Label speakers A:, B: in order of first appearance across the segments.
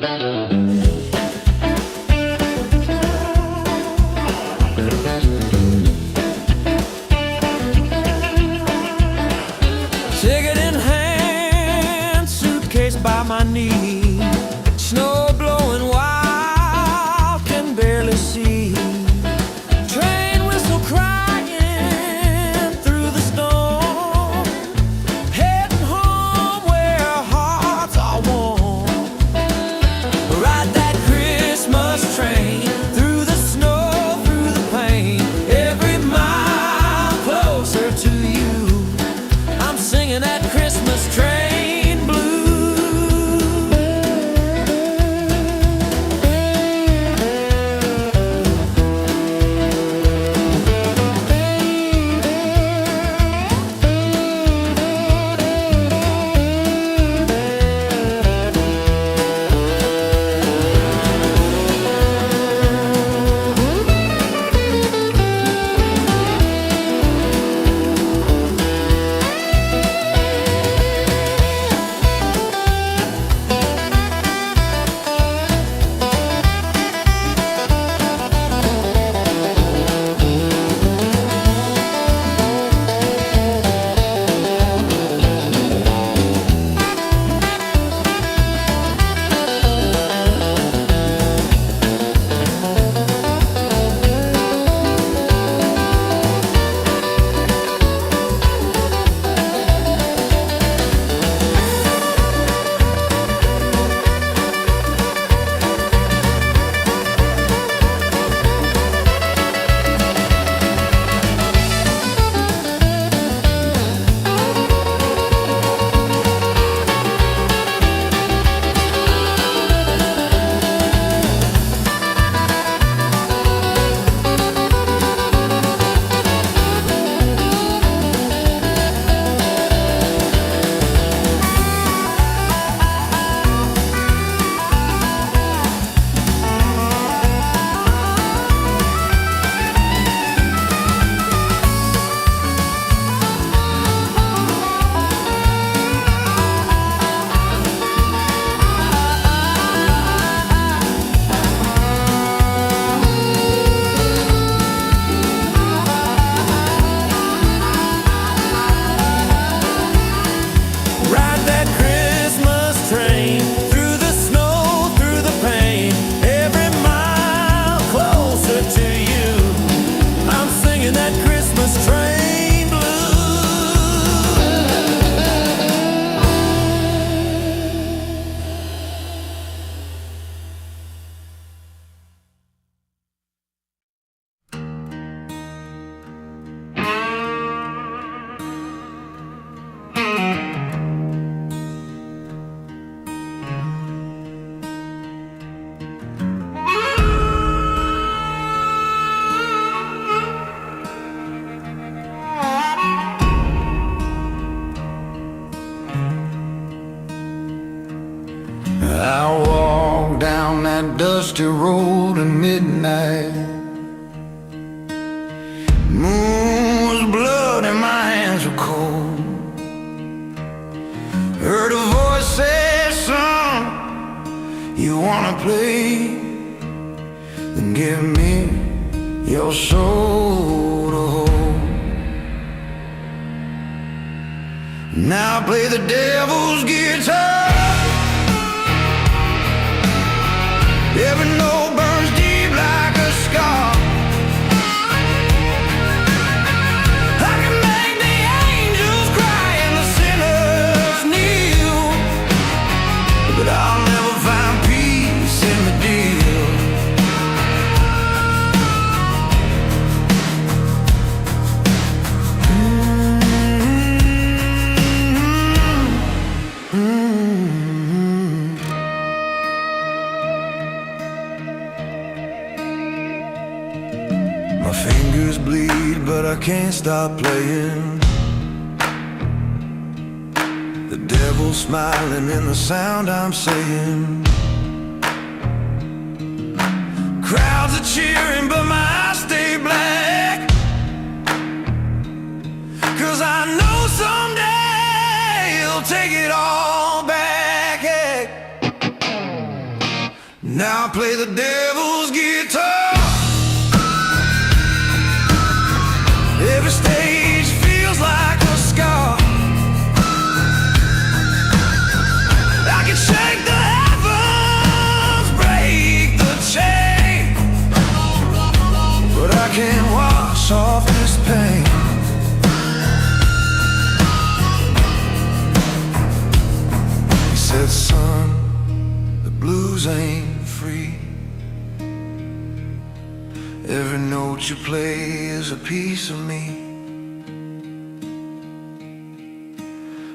A: Ticket in hand, suitcase by my knee, snow blowing wild, can barely see. Train whistle crying through the storm, heading home where our hearts are warm. Ride that Christmas train through the snow, through the pain, every mile closer to you. I'm singing that Christmas train blues.
B: I walk down that dusty road at midnight. Moon was blood and my hands were cold. Heard a voice say, son, you wanna play? Then give me your soul to hold. Now I play the devil's guitar. Every note burns deep like a scar. I can make the angels cry and the sinners kneel, but I'll never find peace in the deal. My fingers bleed, but I can't stop playing. The devil's smiling in the sound I'm saying. Crowds are cheering, but my eyes stay black, 'cause I know someday he'll take it all back. Hey. Now I play the devil's guitar. Every stage feels like a scar. I can shake the heavens, break the chain, but I can't wash off this pain. He said, son, the blues ain't free. Every note you play is a piece of me.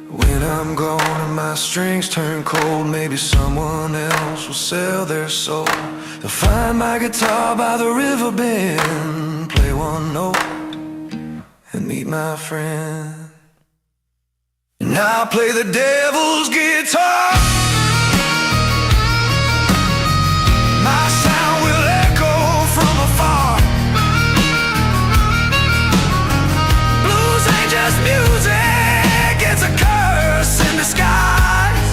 B: When I'm gone and my strings turn cold, maybe someone else will sell their soul. They'll find my guitar by the river bend, play one note and meet my friend. And I'll play the devil's guitar. My sound will echo from afar. Blues ain't just music, it's a curse in disguise.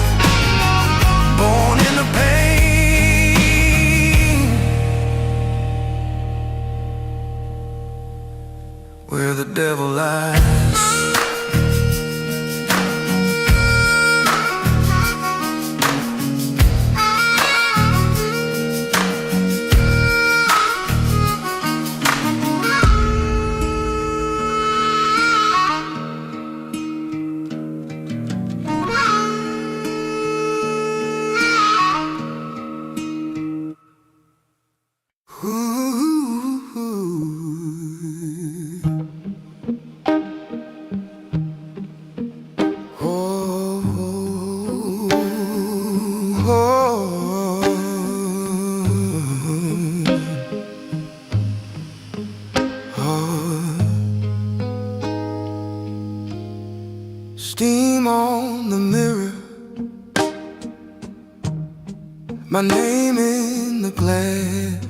B: Born in the pain, where the devil lies. Steam on the mirror, my name in the glass.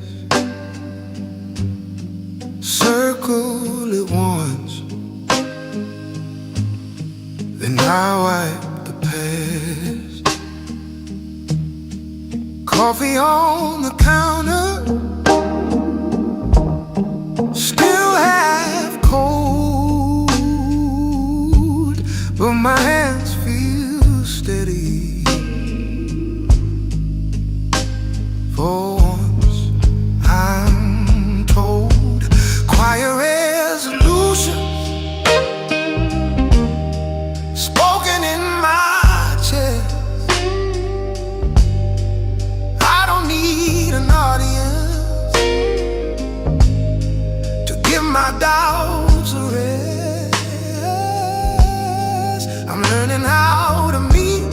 B: Circle it once, then I wipe the past. Coffee on the counter, still half cold, but my hands feel steady. For once I'm told, quiet resolutions spoken in my chest. I don't need an audience to give my doubts a rest. I'm learning how to meet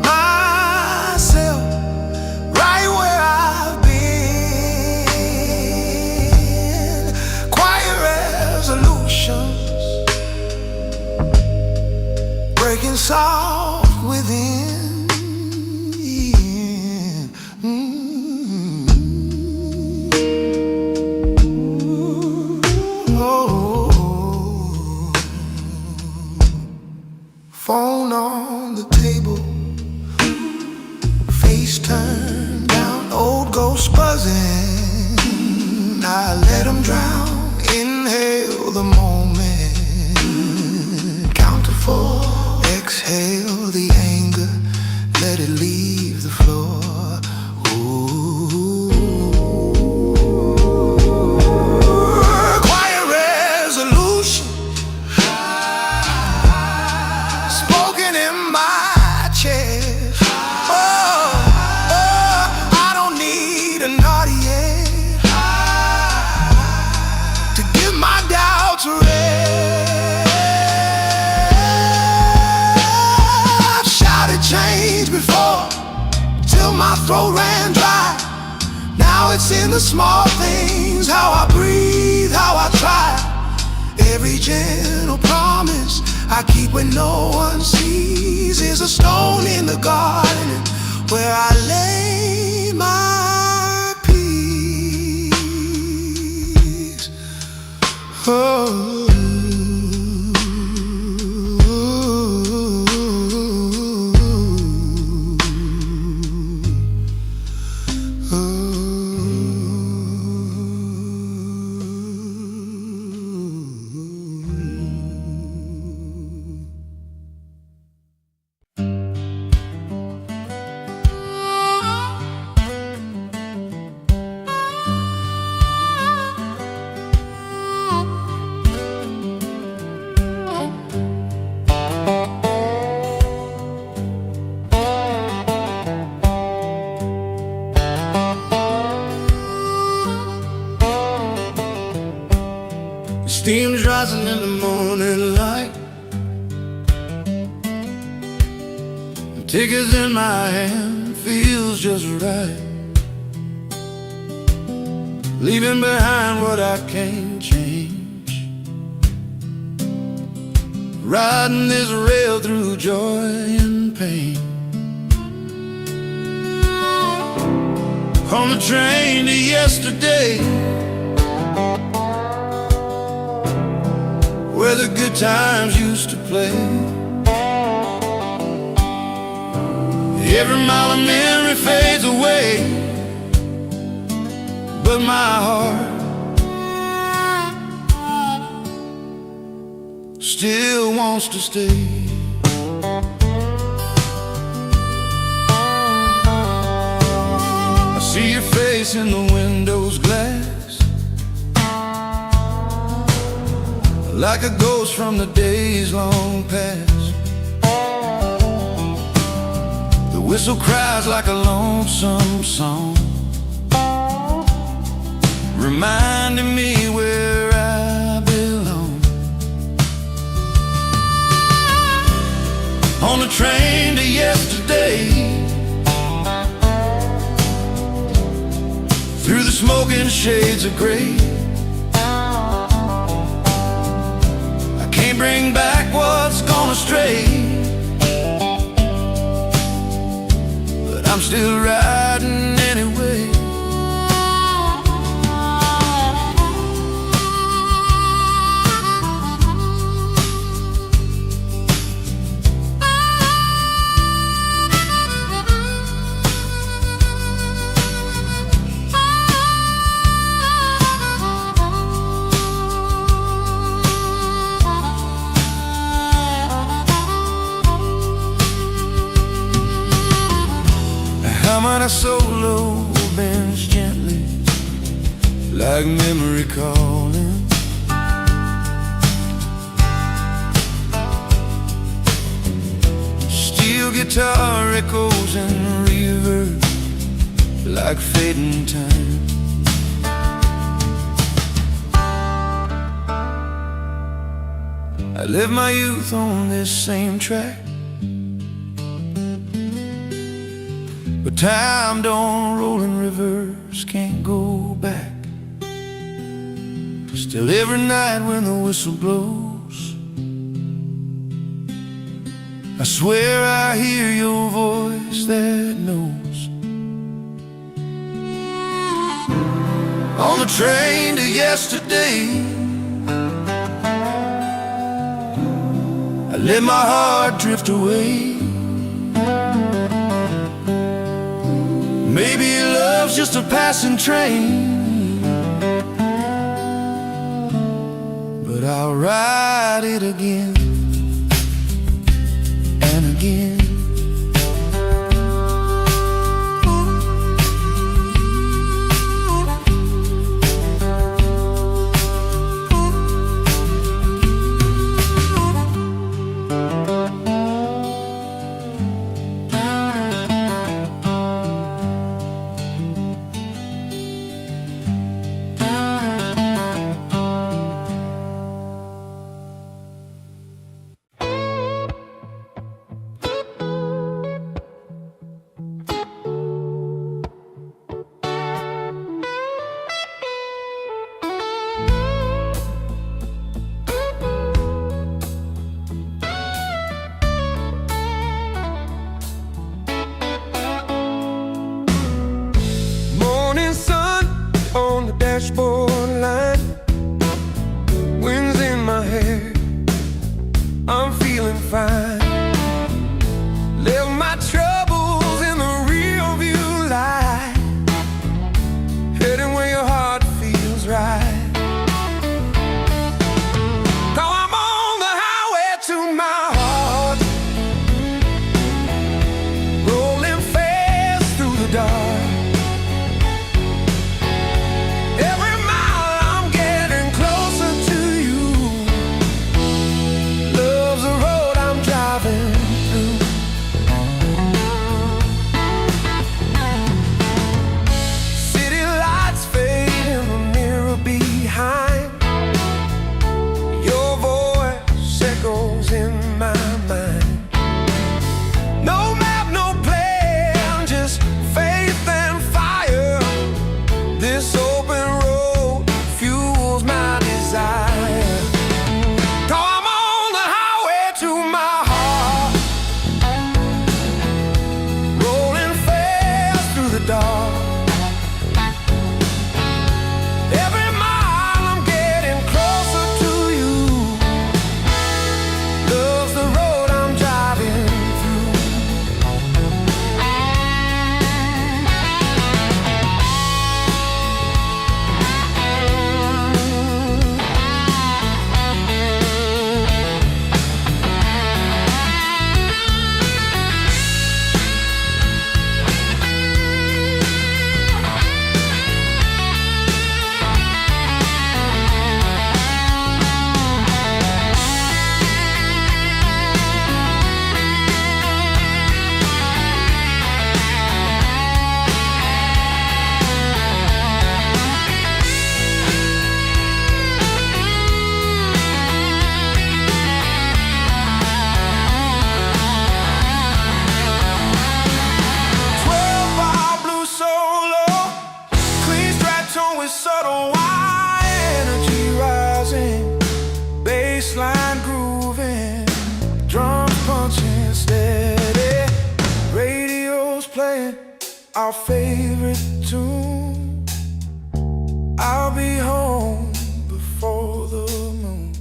B: myself right where I've been. Quiet resolutions breaking soft within. Phone on the table, face turned down, old ghost buzzing. I let them drown, inhale the moment, count to 4, exhale the anger, let it leave the floor. Ooh. Quiet resolution spoken in my chest. I don't need an audience to give my doubts a rest. I've shouted change before till my throat ran dry. Now it's in the small things, how I breathe, how I try. Every gentle promise I keep when no one sees is a stone in the garden where I lay my peace. Oh. Steam's rising in the morning light. The ticket's in my hand, feels just right. Leaving behind what I can't change. Riding this rail through joy and pain. On the train to yesterday, where the good times used to play. Every mile of memory fades away, but my heart still wants to stay. I see your face in the window's glass, like a ghost from the days long past. The whistle cries like a lonesome song, reminding me where I belong. On the train to yesterday, through the smoking shades of gray. I can't bring back what's gone astray, but I'm still riding anyway. I'm on a solo bench gently, like memory calling. Steel guitar echoes and reverb, like fading time. I live my youth on this same track, but time don't roll in reverse, can't go back. Still every night when the whistle blows, I swear I hear your voice that knows. On the train to yesterday, I let my heart drift away. Maybe love's just a passing train, but I'll ride it again and again.
A: Dashboard line, winds in my hair, I'm feeling fine. Left my troubles in the rear view light, heading where your heart feels right. 'Cause I'm on the highway to my heart, rolling fast through the dark. heart. Every mile I'm getting closer to you. Love's the road I'm driving through. 12-bar blue solo, clean striped tone with subtle wire, energy rising, bass line grooving, drums punching steady, radio's playing our favorite tune. I'll be home before the moon.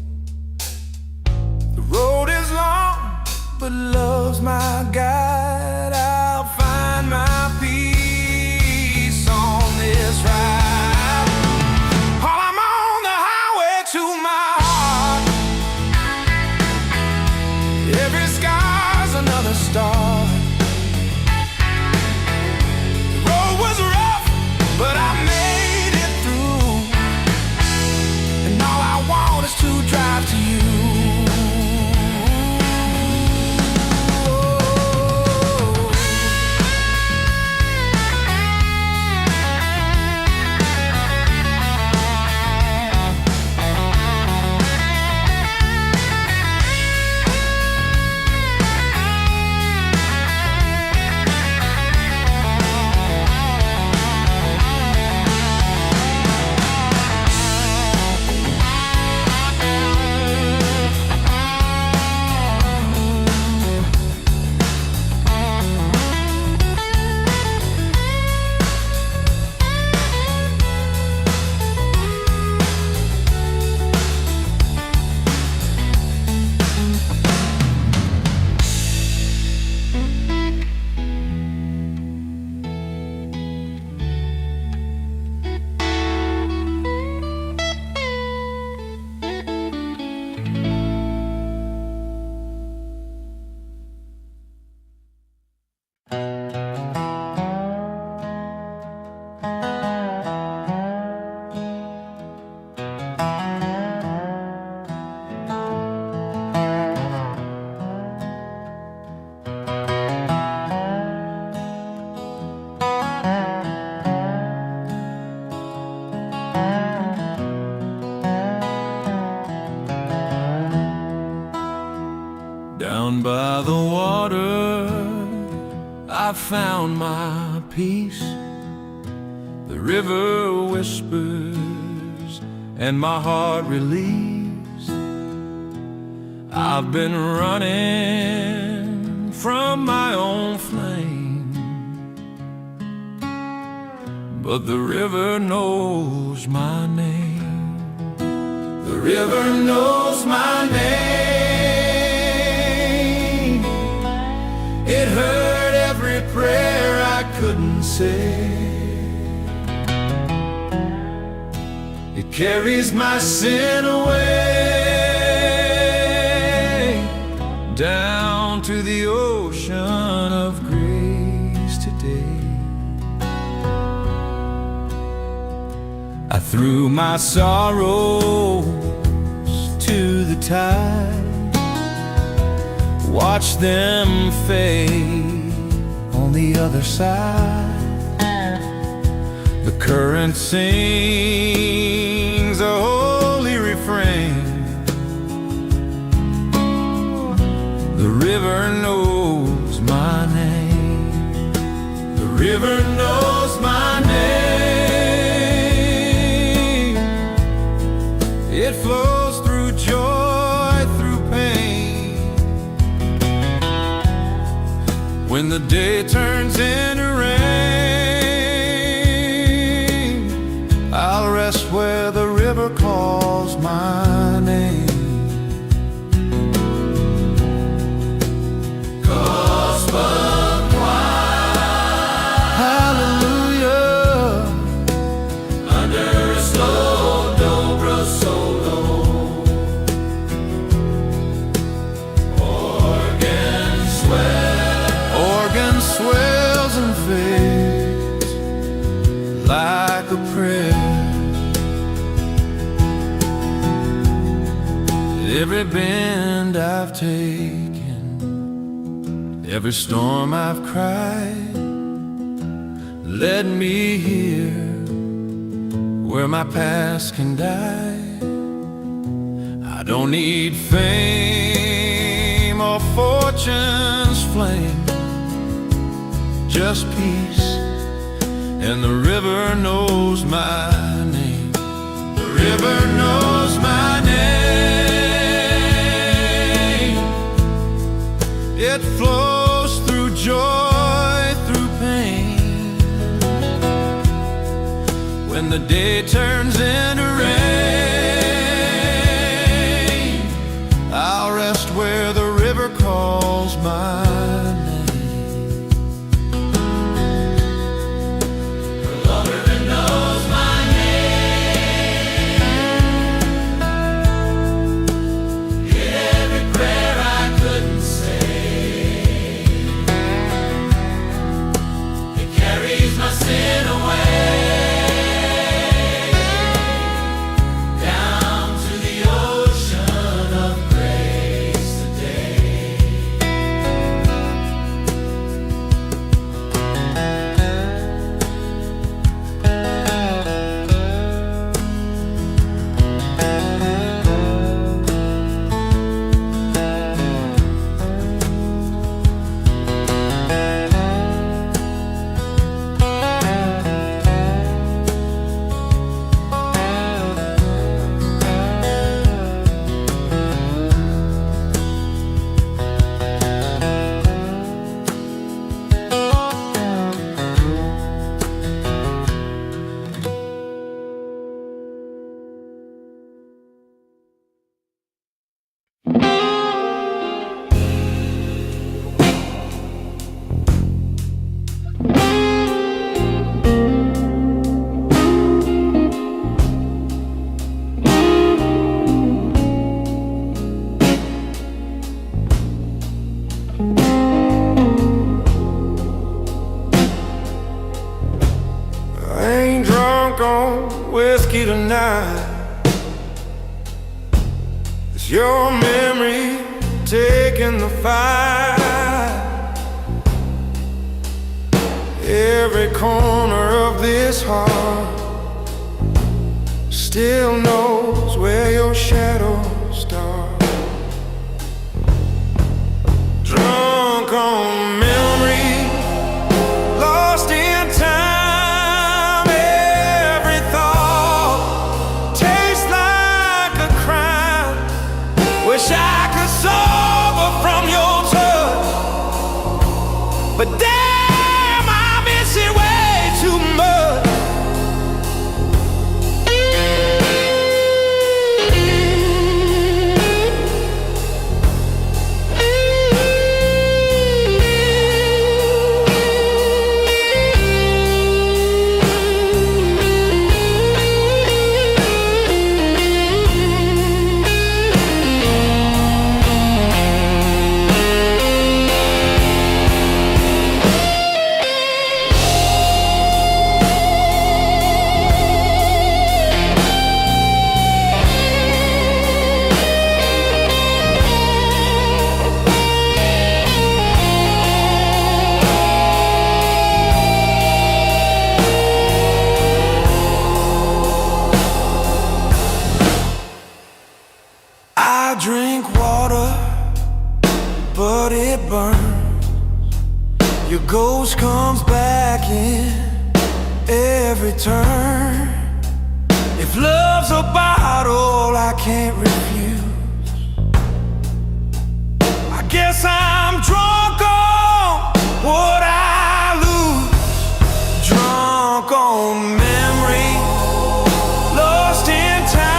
A: The road is long, but love's my guide. I'll find my peace on this ride. While I'm on the highway to my heart, every scar's another star. The road was rough, but I made it through, and all I want is to drive to you. Down by the water, I found my peace. The river whispers and my heart relieves. I've been running from my own flame, but the river knows my name. The river knows my name. It heard every prayer I couldn't say. It carries my sin away down to the ocean of grace today. I threw my sorrows to the tide, watch them fade on the other side. The current sings a holy refrain. The river knows my name. The river knows my name. It flows through joy, through pain. When the day turns into rain, a prayer. Every bend I've taken, every storm I've cried, led me here where my past can die. I don't need fame or fortune's flame, just peace, and the river knows my name. The river knows my name. It flows through joy, through pain. When the day turns into rain, I'll rest where the river calls my whiskey tonight. It's your memory taking the fight. Every corner of this heart still knows where your shadows start. Drunk on memory, lost in time. Wish I could sober from your touch, but damn, I miss it way too much. I drink water, but it burns. Your ghost comes back in every turn. If love's a bottle I can't refuse, I guess I'm drunk on what I lose. Drunk on memory, lost in time.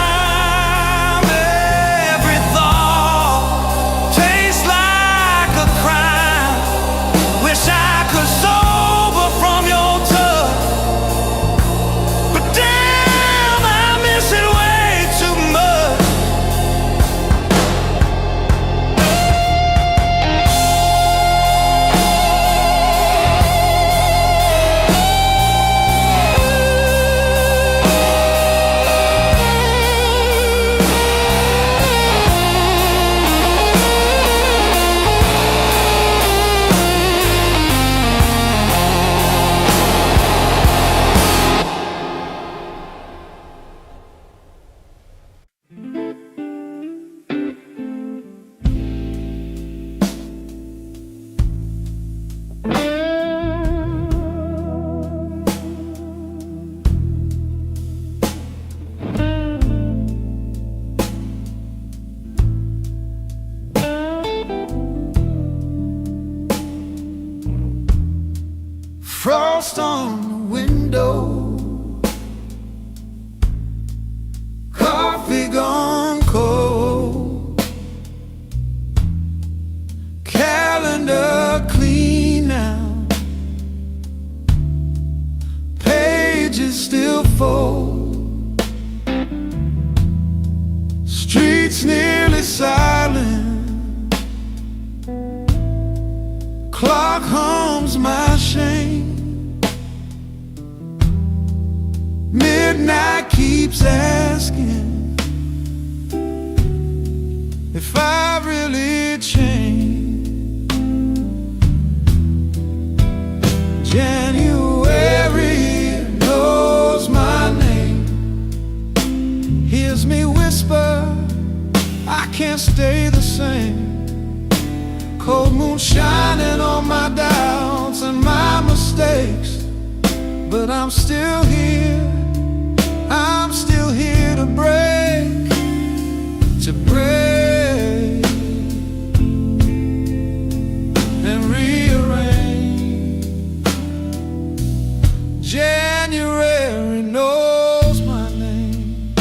B: frost on the window, coffee gone cold, calendar clean now, pages still fold, streets nearly silent, clock hums my shame, midnight keeps asking if I really changed. January knows my name, hears me whisper, I can't stay the same. Cold moon shining on my doubts and my mistakes, but I'm still here, I'm still here to break, and rearrange. January knows my name.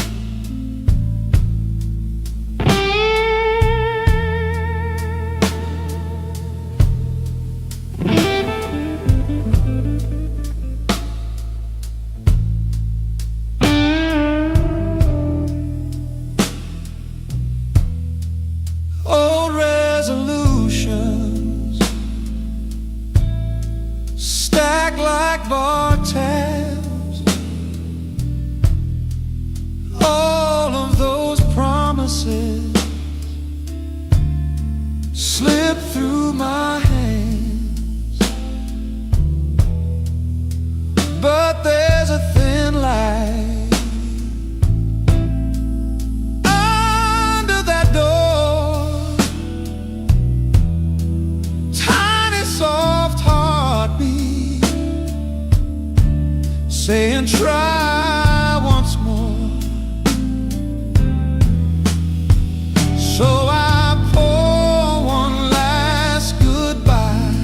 B: Old resolutions stack like bar tabs, all of those promises slip through my hands, but there's a thin light under that door, tiny soft heartbeat saying try once more. So I pour one last goodbye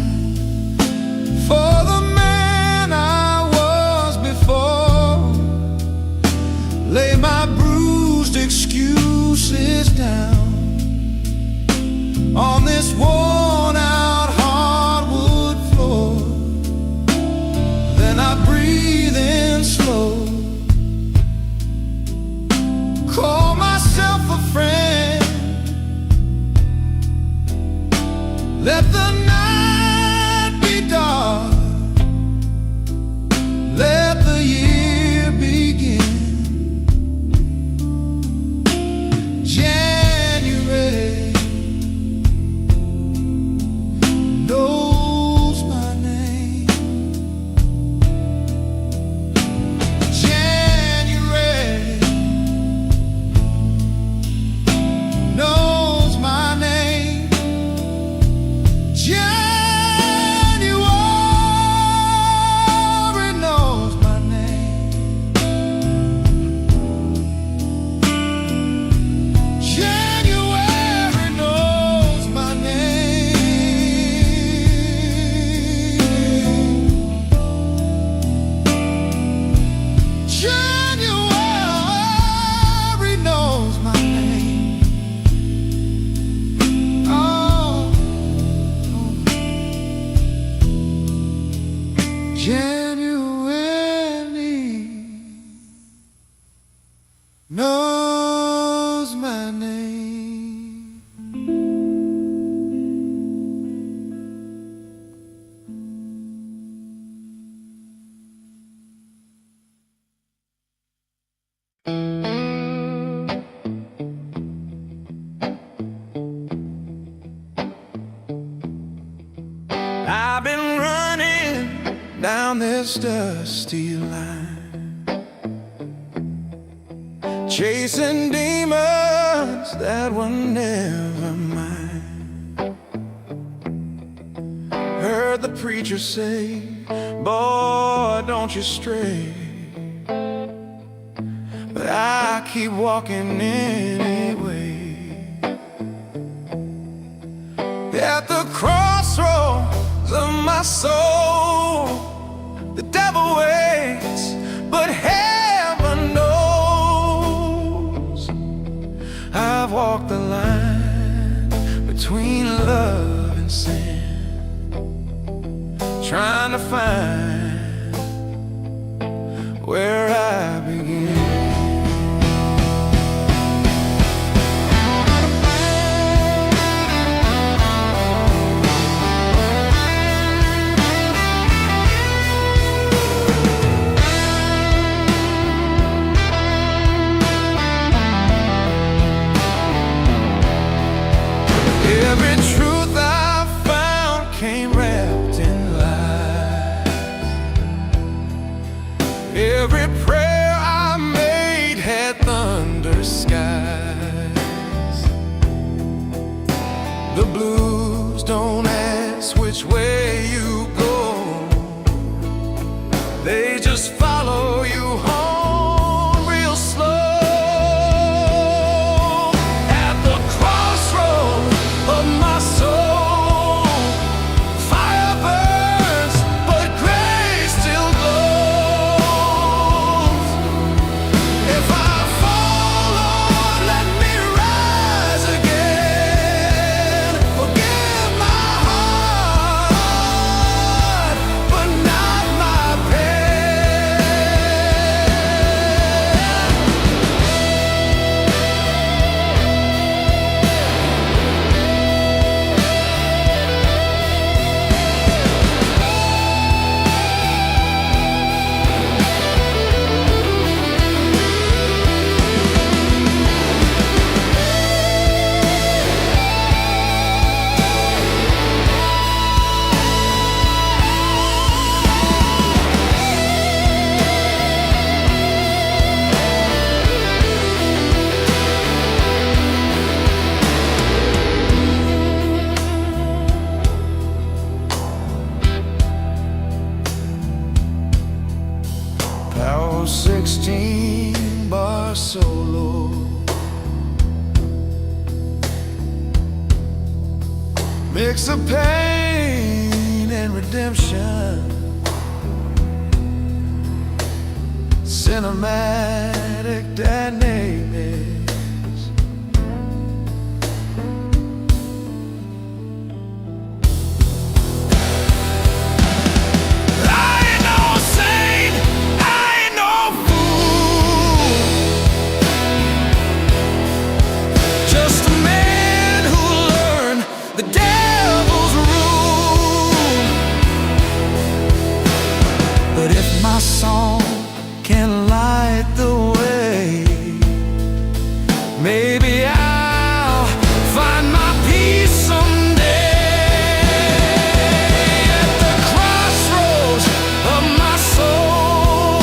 B: for the man I was before, lay my bruised excuses down on this worn out hardwood floor. Then I breathe in slow, call myself a friend, let the night be dark, let the year begin. January knows my name. January knows my name. January knows my name. January knows my name. January knows my name. Oh, January knows my name. I've been running down this dusty line, chasing demons that were never mine. Heard the preacher say, boy, don't you stray, but I keep walking anyway. At the crossroads of my soul,
A: the devil waits, but heaven knows I've walked the line between love and sin, trying to find where I begin. Every truth I found came wrapped in lies. Every prayer I made had thunder skies. The blues don't ask which way you go, they just follow you home real slow. At the crossroads of my soul, fire burns, but grace still glows. If I fall, Lord, let me rise again. Forgive my heart, but not my pen. Power 16 bar solo, mix of pain and redemption, cinematic dynamics. I ain't no saint, I ain't no fool, just a man who learned the devil's rule. But if my song can light the way, maybe I'll find my peace someday. At the crossroads of my soul,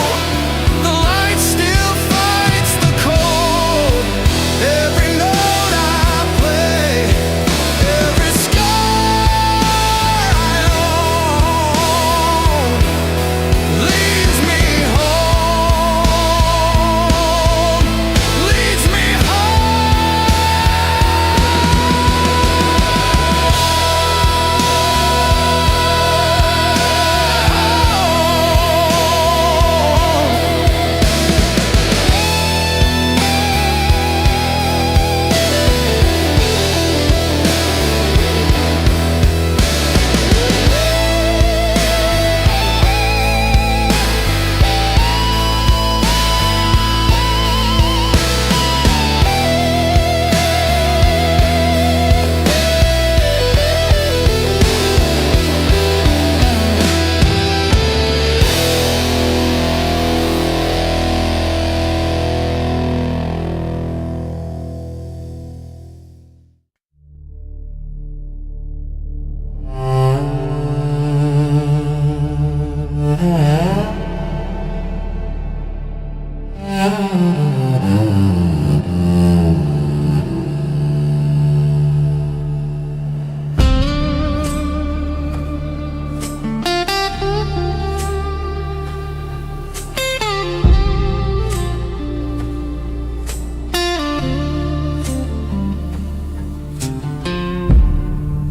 A: the light still fights the cold. Every note I play, every scar I own, leads me home, leads me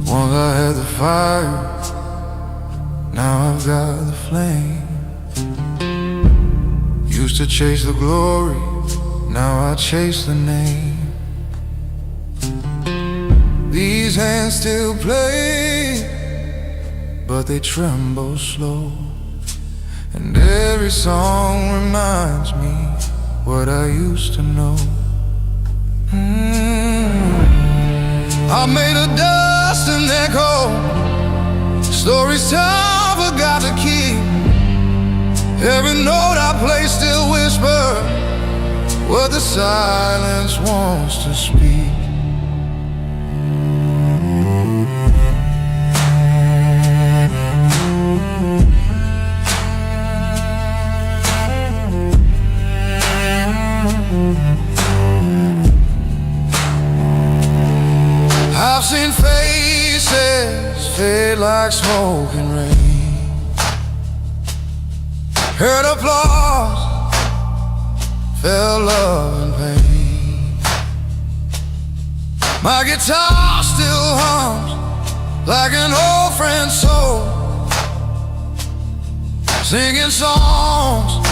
A: Once I had the fire, now I've got the flame.
B: Used to chase the glory, now I chase the name. These hands still play, but they tremble slow. And every song reminds me what I used to know. I made of dust and echo, stories time forgot to keep. Every note I play still whisper what the silence wants to speak. I've seen faces fade like smoke and rain, heard applause, felt love and pain. My guitar still hums like an old friend's soul, singing songs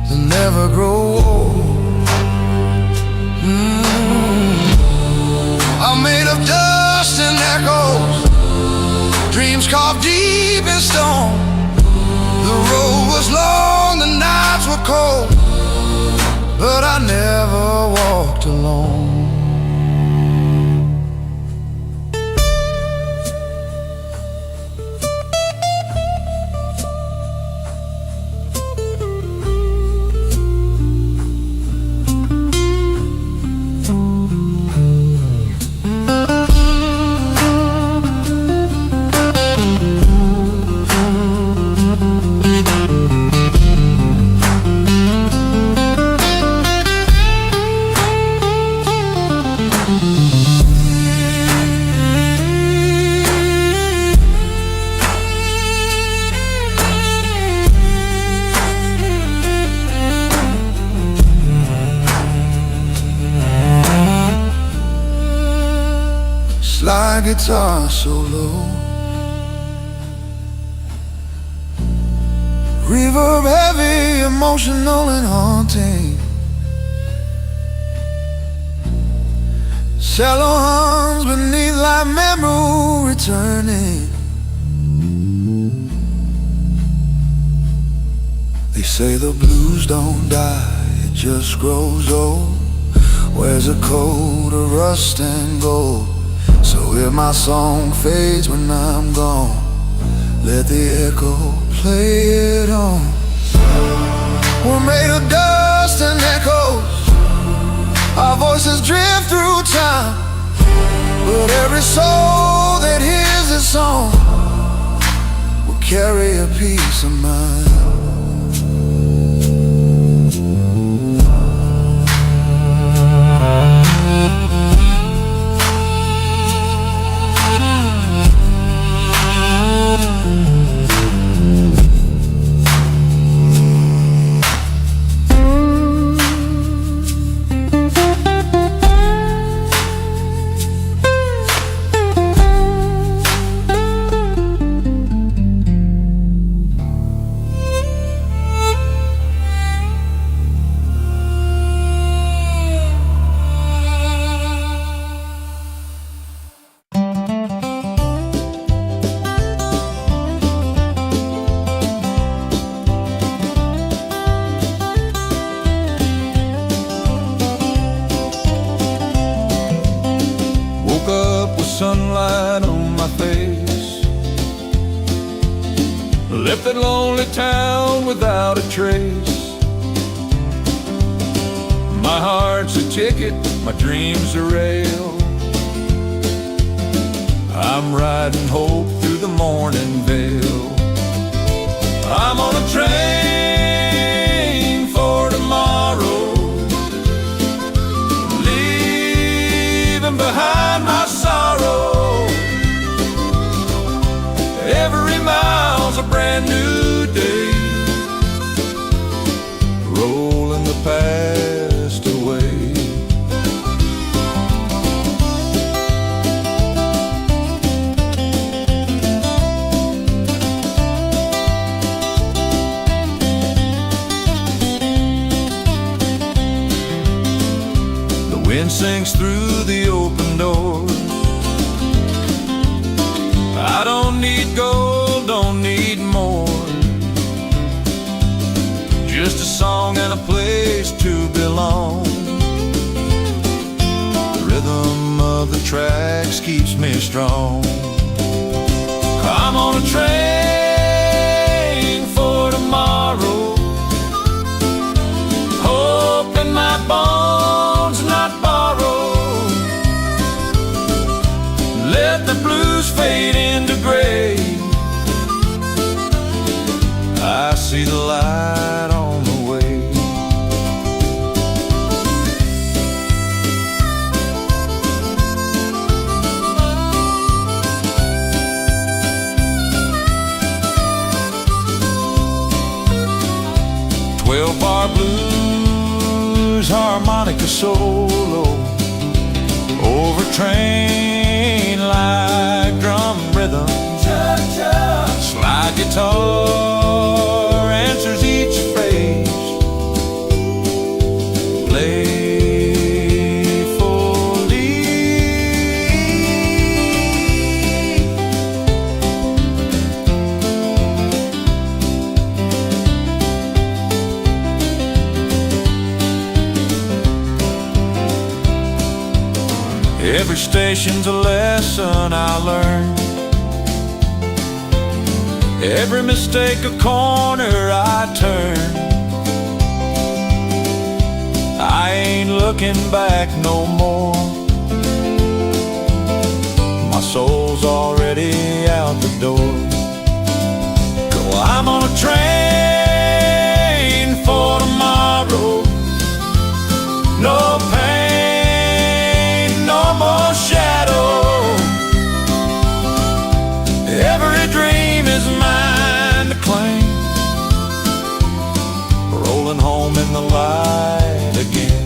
B: that never grow old. I'm made of dust and echoes, dreams carved deep in stone. The road was long, the nights were cold, but I never walked alone. Slide guitar solo, reverb heavy, emotional and haunting. Shallow hums beneath like memory returning. They say the blues don't die, it just grows old. Wears a coat of rust and gold. So if my song fades when I'm gone, let the echo play it on. We're made of dust and echoes, our voices drift through time, but every soul that hears this song will carry a peace of mind.
A: Sunlight on my face, left that lonely town without a trace. My heart's a ticket, my dreams a rail. I'm riding hope through the morning veil. I'm on a train for tomorrow, leaving behind my sorrow. Every mile's a brand new day, rolling the past away. wind sinks through the open door. I don't need gold, don't need more, just a song and a place to belong. The rhythm of the tracks keeps me strong. I'm on a train for tomorrow, hoping my bones not borrow. Let the blues fade into gray. I see the light on the way. Twelve-bar blues, harmonica solo, over train like drum rhythm. Slide guitar answers each phrase, playfully. Every station's a lesson I learned, every mistake a corner I turn. I ain't looking back no more, my soul's already out the door. Well, I'm on a train for tomorrow. No pain, no more shadow. Every dream is mine to claim, rolling home in the light again.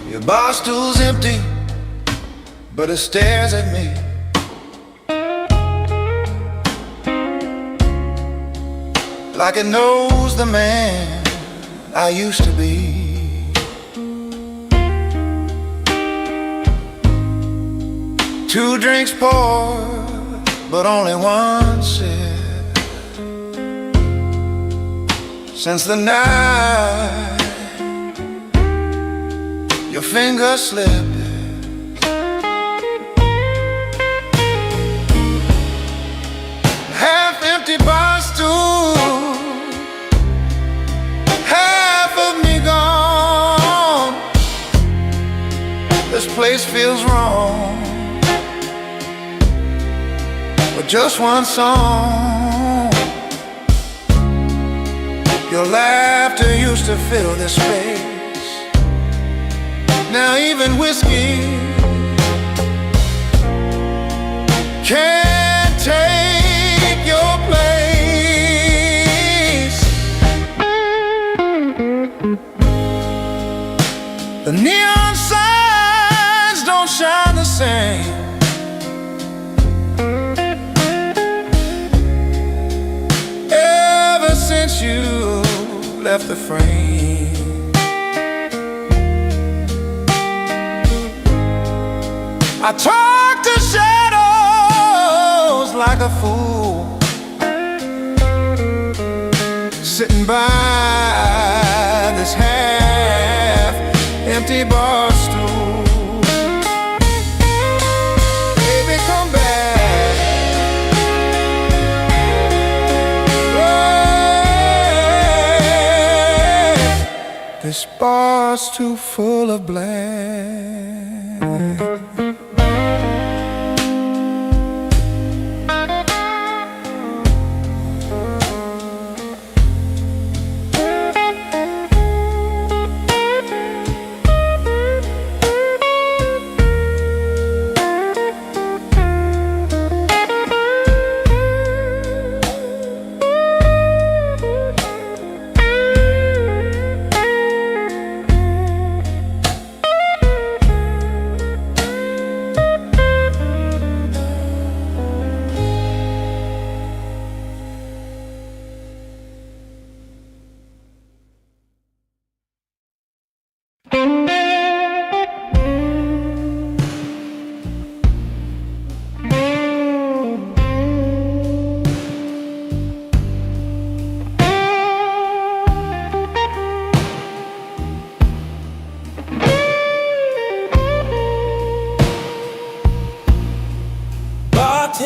B: Your bar stool's empty, but it stares at me. Like it knows the man I used to be. Two drinks poured, but only one sip. Since the night your finger slipped, half-empty bar stool, half of me gone. This place feels wrong, with just one song. Your laughter used to fill this space. Now even whiskey can't take your place. The neon signs don't shine the same. Ever since you left the frame, I talk to shadows like a fool, sitting by this half-empty bar stool. Baby, come back. Oh, this bar's too full of black.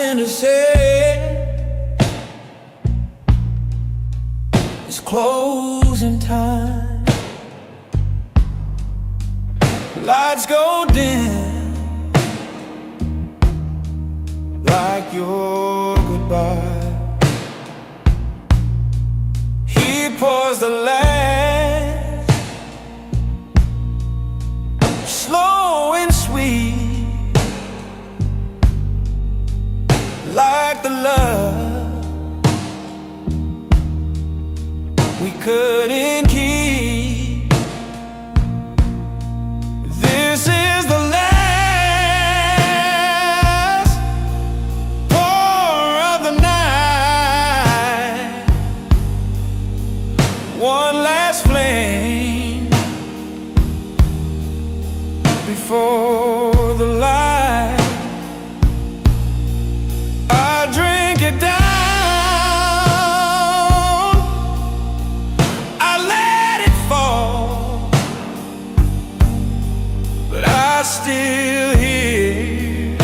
A: nothing to say. It's closing time. Lights go dim, like your goodbye. He pours the last, slow and sweet, like the love we couldn't keep. This is the last pour of the night. One last flame before the light. I drink it down, I let it fall, but I still hear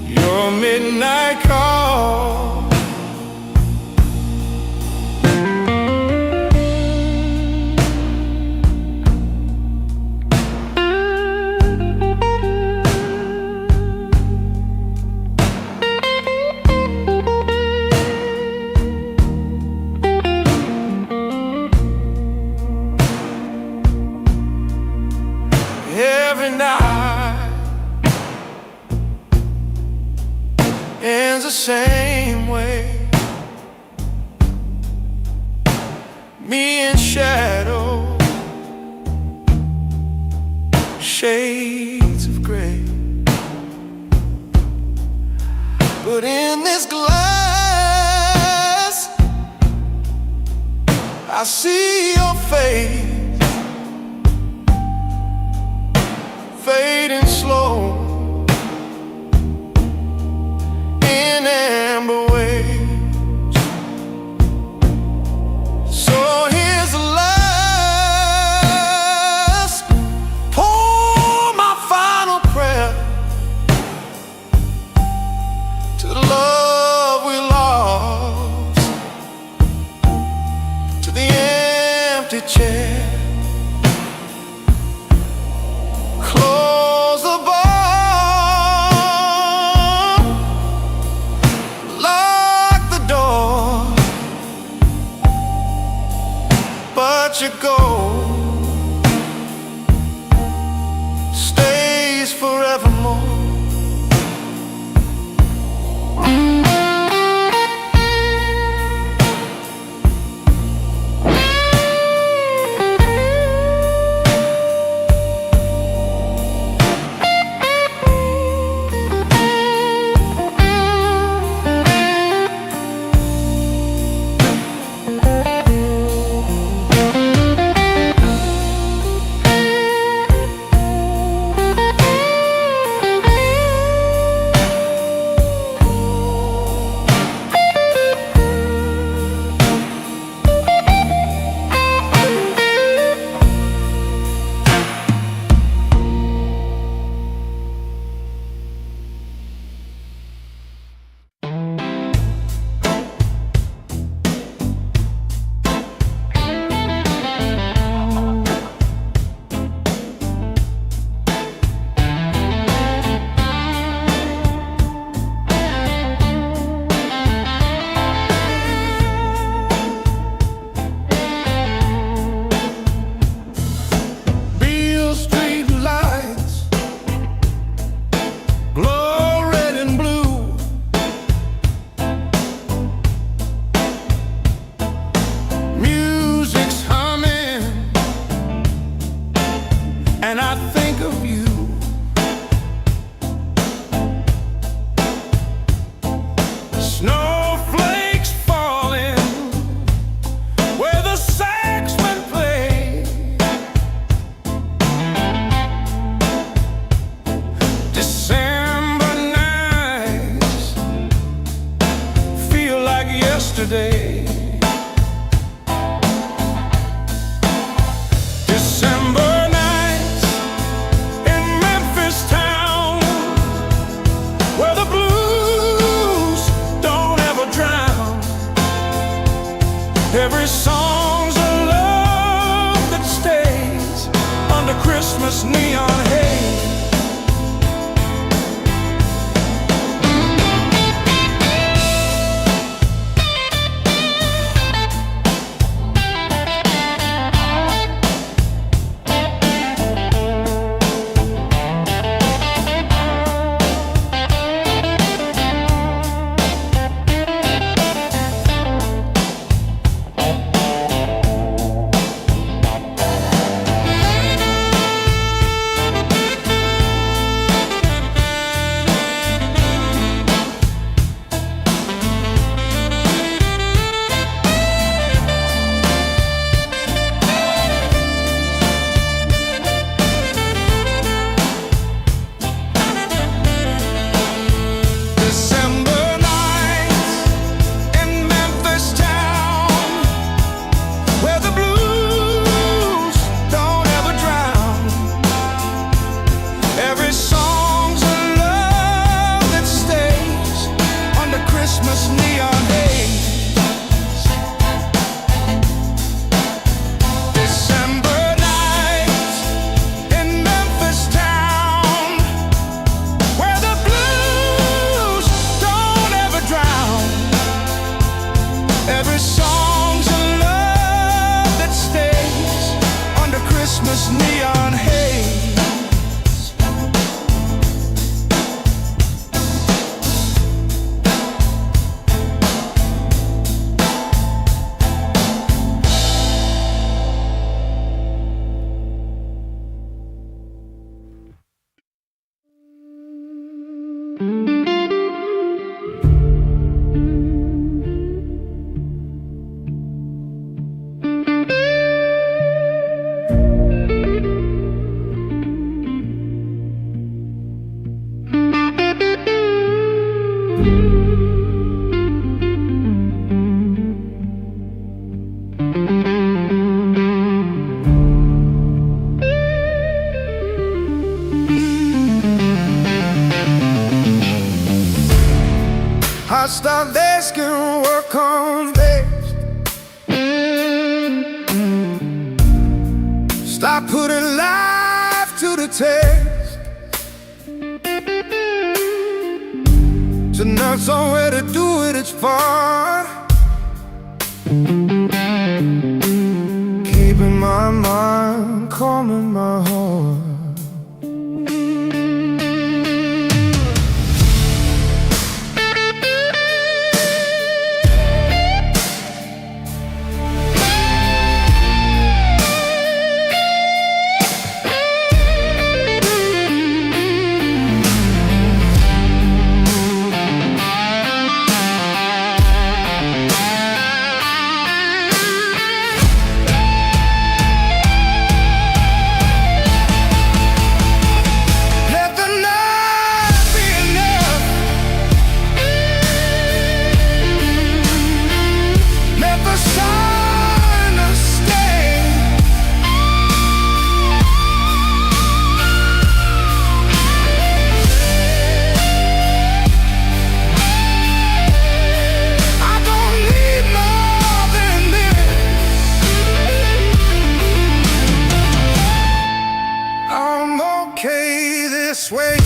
A: your midnight call. Every night ends the same way. Me in shadow, shades of gray. But in this glass, I see your face, fading slow in amber waves. So here's the last, pour my final prayer to the love we lost, to the empty chair. Close the bar, lock the door, but your gold stays forevermore. And I think of you. Snowflakes falling where the saxmen play. December nights feel like yesterday. December nights in Christmas neon haze. Every song's a love that stays under Christmas neon haze.
B: Hot starvation work comes best. Stop putting life to the test. Tonight's somewhere to do it, it's fun. Keeping my mind, calming my heart. This way.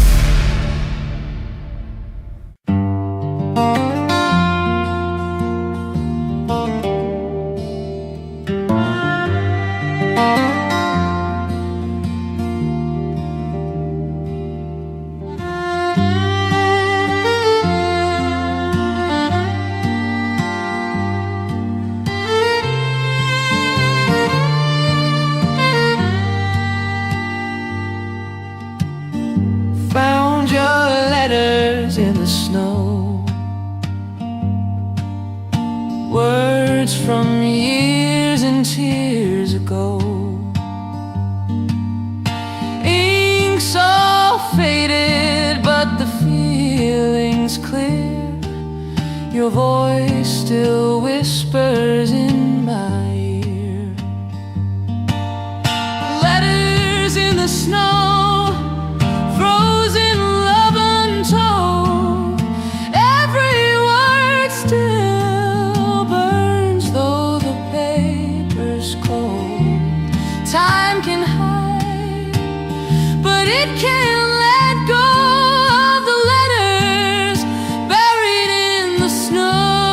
C: Found your letters in the snow, words from years and tears ago. Ink's all faded, but the feeling's clear. Your voice still whispers in my ear. Letters in the snow, time can hide but it can't let go of the letters buried in the snow.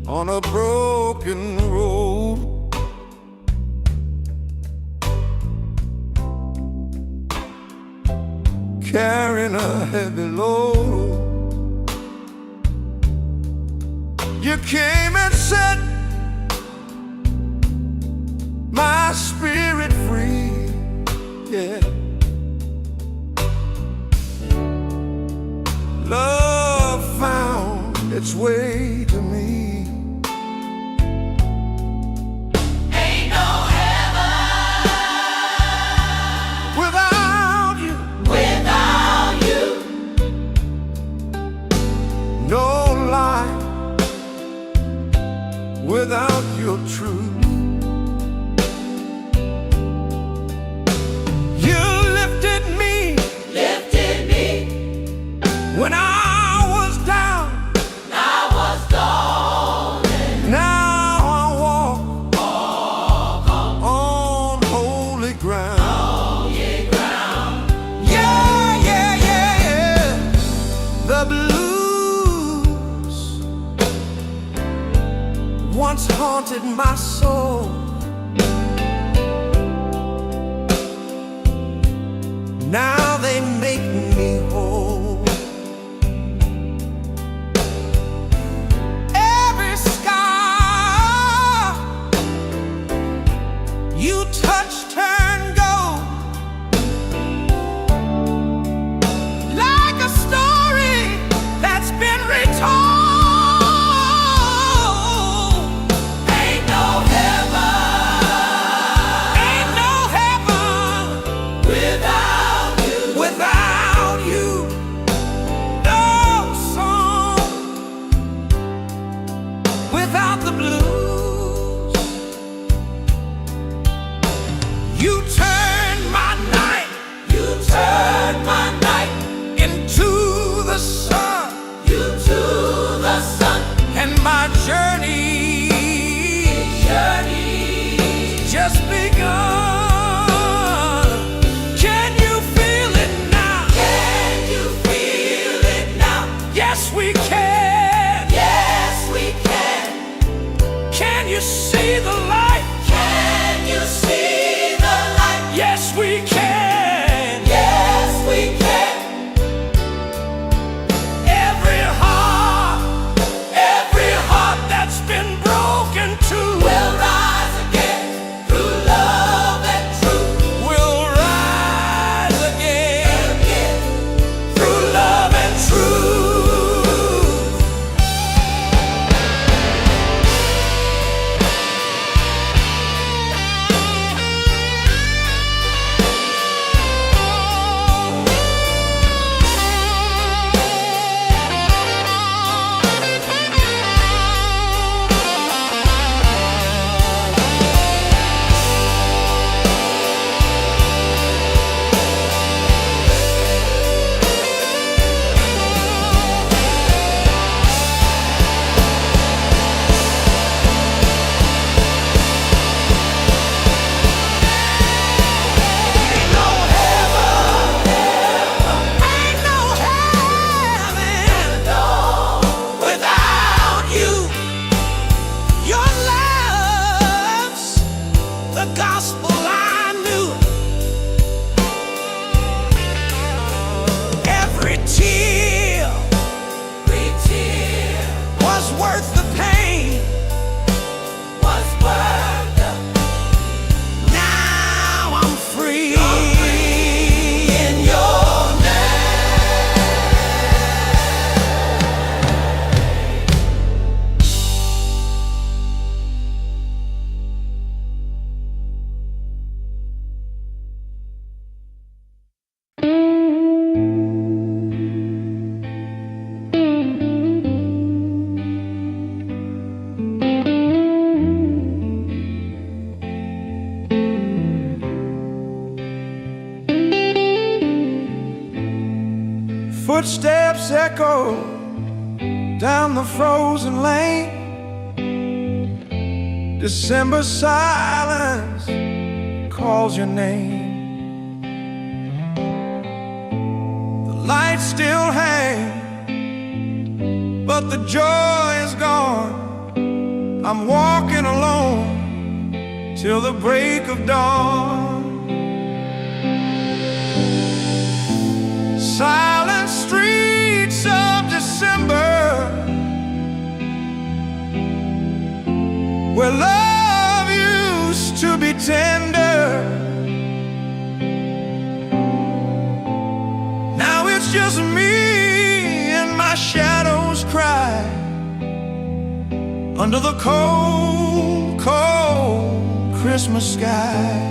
A: On a broken road, carrying a heavy load. You came and set my spirit free, yeah. Love found its way to me. Without your truth, you lifted me when I was down. Now I walk on holy ground. Yeah, yeah, yeah, yeah. The blues once haunted my soul. Now they make me whole. Every scar you touch turn gold, like a story that's been retold. Without the blues, you turned my night into the sun, and my journey just begun. Can you feel it now? Yes, we can. Can you see the light? Yes, we can. Every heart that's been footsteps echo down the frozen lane. December silence calls your name. The lights still hang, but the joy is gone. I'm walking alone till the break of dawn. Silent streets of December, where love used to be tender. Now it's just me and my shadows cry under the cold, cold Christmas sky.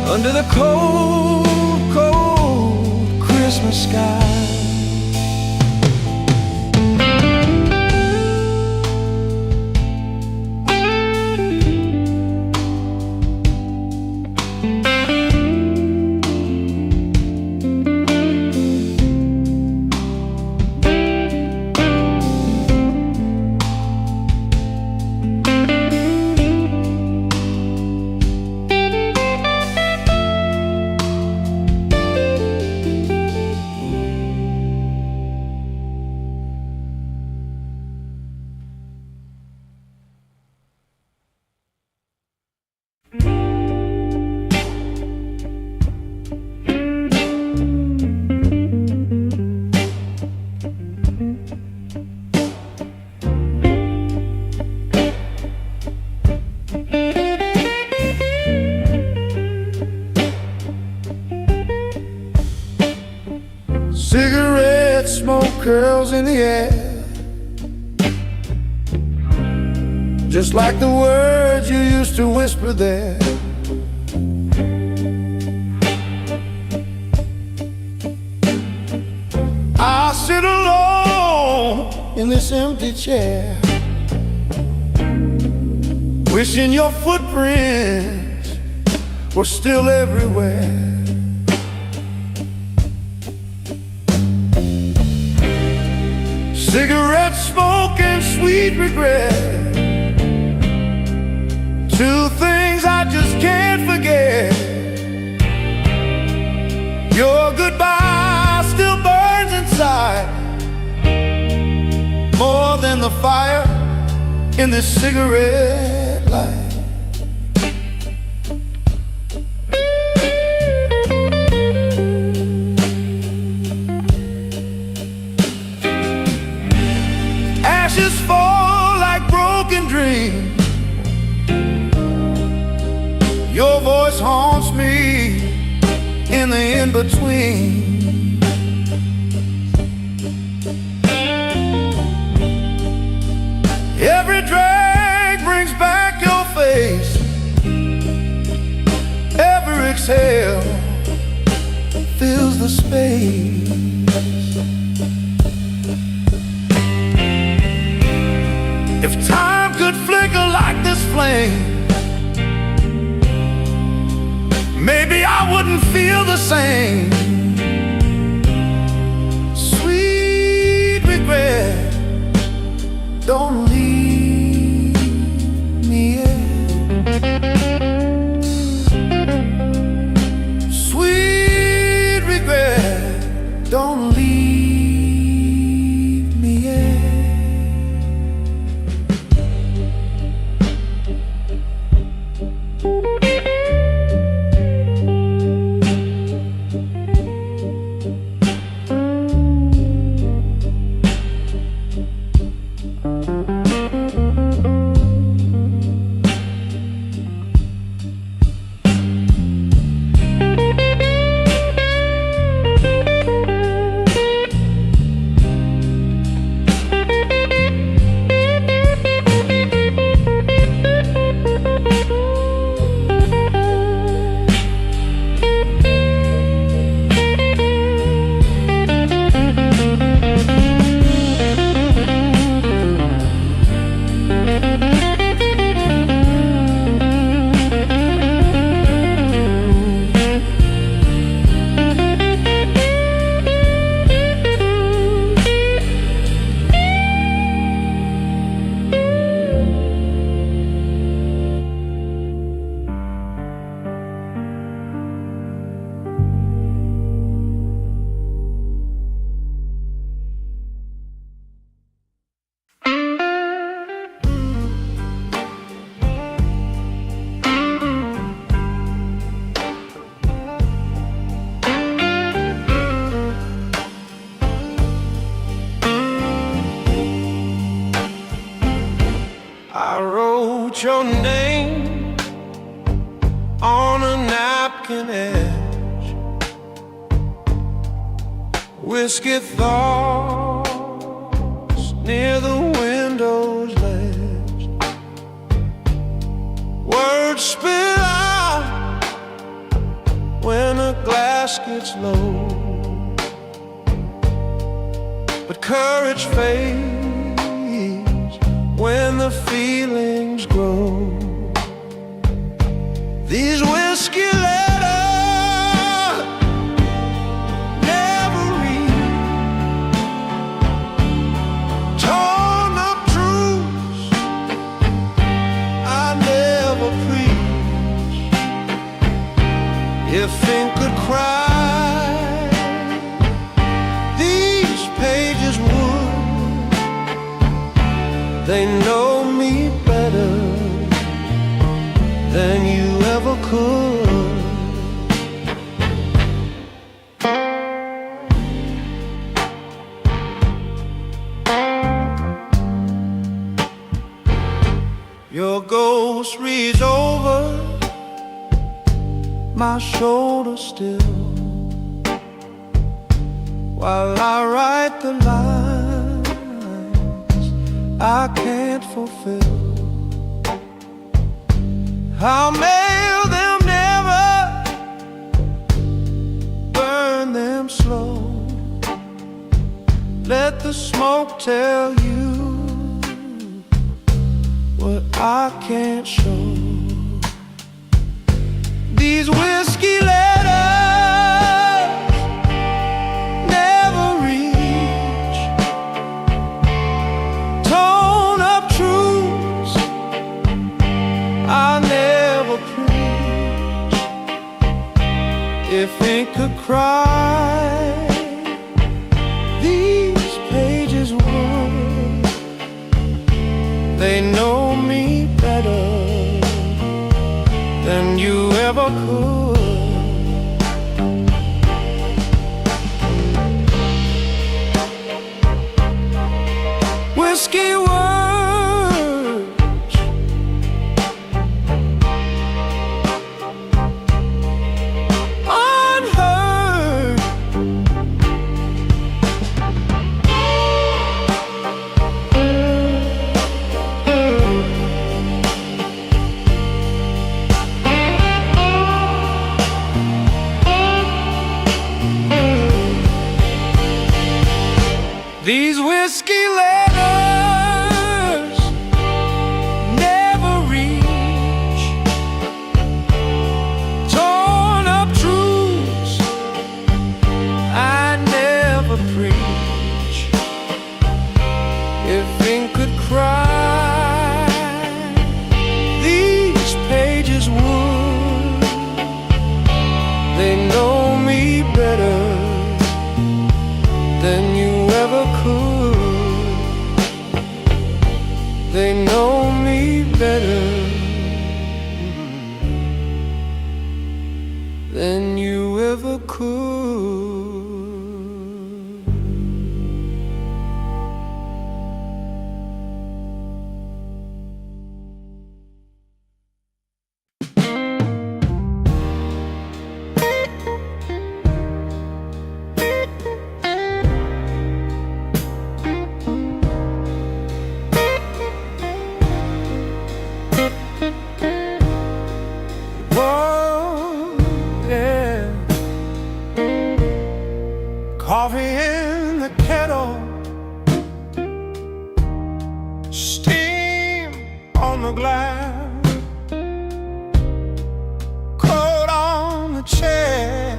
A: Under the cold, cold Christmas sky. Cigarette smoke curls in the air, just like the words you used to whisper there. I'll sit alone in this empty chair, wishing your footprints were still everywhere. Cigarette smoke and sweet regret, two things I just can't forget. Your goodbye still burns inside, more than the fire in this cigarette light. Ashes fall like broken dreams. Your voice haunts me in the in-between. Every drag brings back your face. Every exhale fills the space. If time could flicker like this
B: flame, maybe I wouldn't feel the same. Sweet regret, don't leave me yet. Sweet regret, don't leave me yet.
A: I wrote your name on a napkin edge, whiskey thoughts near the window's ledge. Words spill out when a glass gets low, but courage fades when the feelings grow. These whiskey letters never read, torn up truths I never preach. If ink could cry, these pages would. They know me better than you ever could. Your ghost reads over my shoulder still, while I write the lines I can't fulfill. I'll mail them never, burn them slow. Let the smoke tell you what I can't show. These whiskey letters never reach, torn up truths I never preach. If ink could cry, these pages would. They know me better than you ever could. Whiskey words, unheard. cool. Coffee in the kettle, steam on the glass, coat on the chair.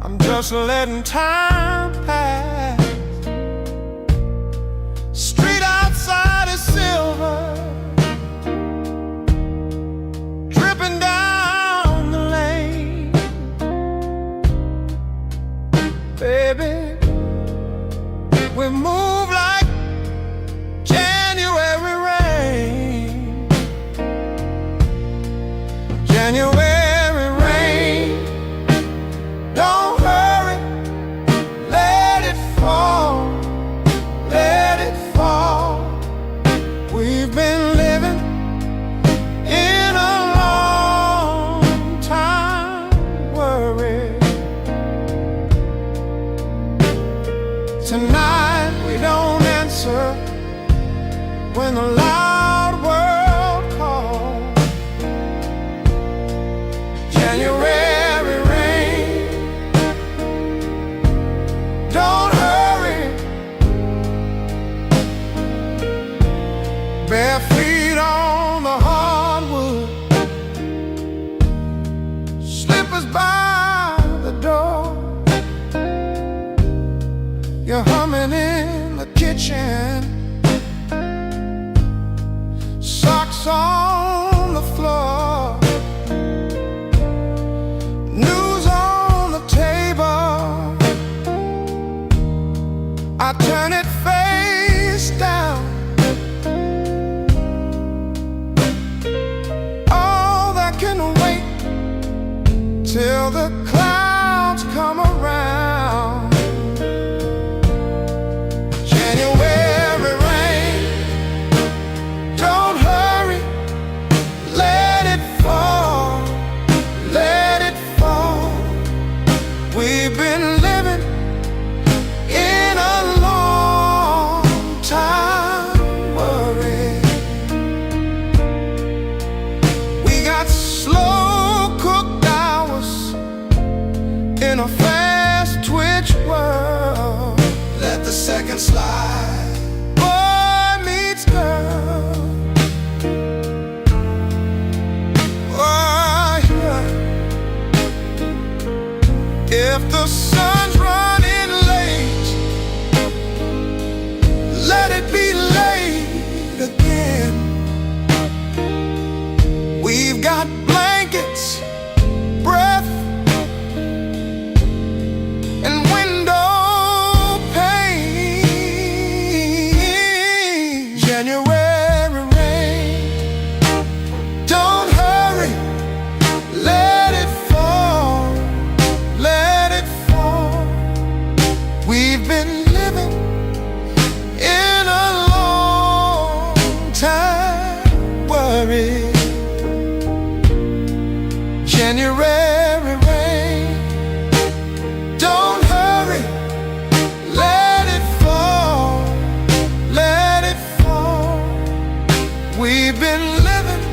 A: I'm just letting time pass. Street outside is silver, dripping down the lane. Baby, we move like January rain. January rain, don't hurry, let it fall, let it fall. We've been living in a long time worry. Tonight we don't answer when the loud world calls. January rain, don't hurry. Bare feet on the hardwood, slippers by the door. You're humming in the kitchen, socks on the floor, news on the table. I turn it face down. All that can wait till the clouds come around. January rain, don't hurry, let it fall, let it fall. We've been living in a long time worry. We got slow cooked hours in a fast twitch world. Let the seconds slide, boy meets girl. Oh, yeah. If the sun's running late, let it be late again. We've got blankets, breath, and window pane. January rain, don't hurry, let it fall, let it fall. We've been living in a long time worry. January rain, don't hurry, let it fall, let it fall. We've been living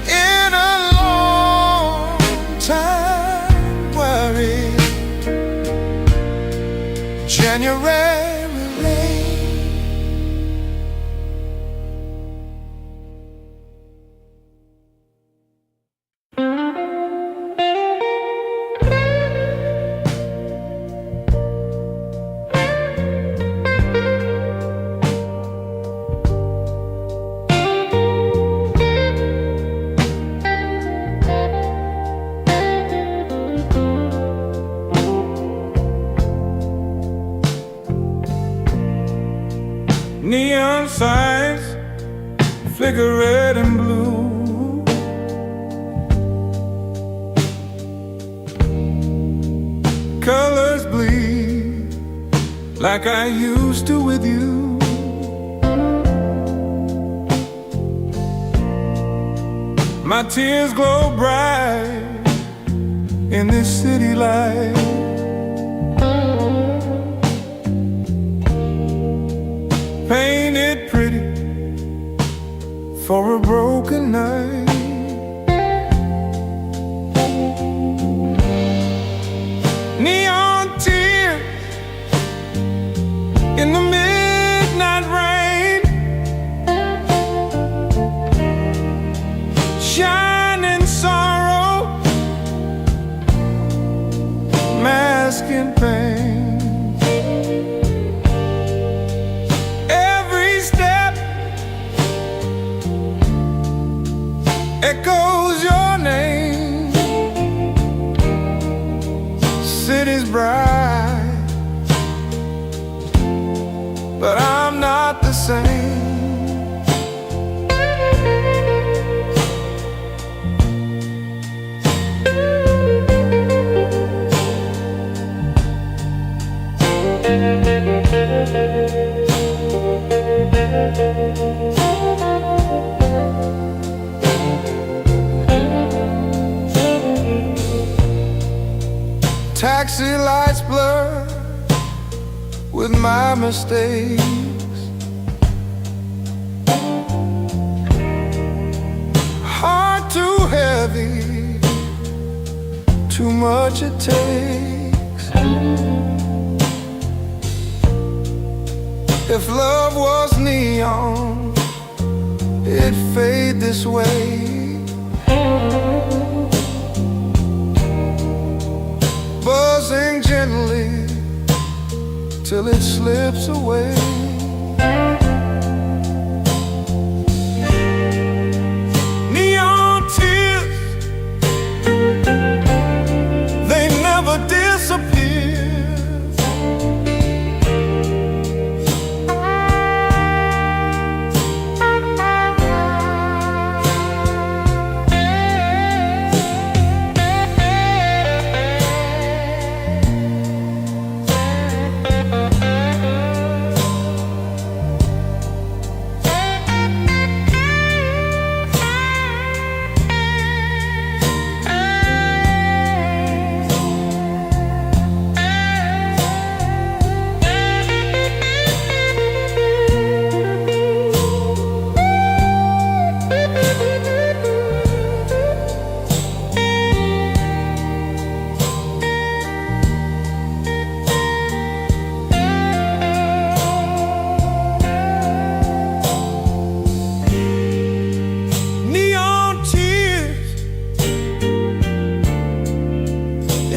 A: in a long time worry. January rain. Neon signs flicker red and blue. colors bleed like I used to with you. My tears glow bright in this city light. Painted pretty for a broken night. Neon tears in the midnight rain, shining sorrow, masking pain. Every step echoes your name. City's bright, but I'm not the same. Taxi lights blur with my mistakes. Heart too heavy, too much it takes. If love was neon, it'd fade this way. Buzzing gently till it slips away. Neon tears, they never disappear.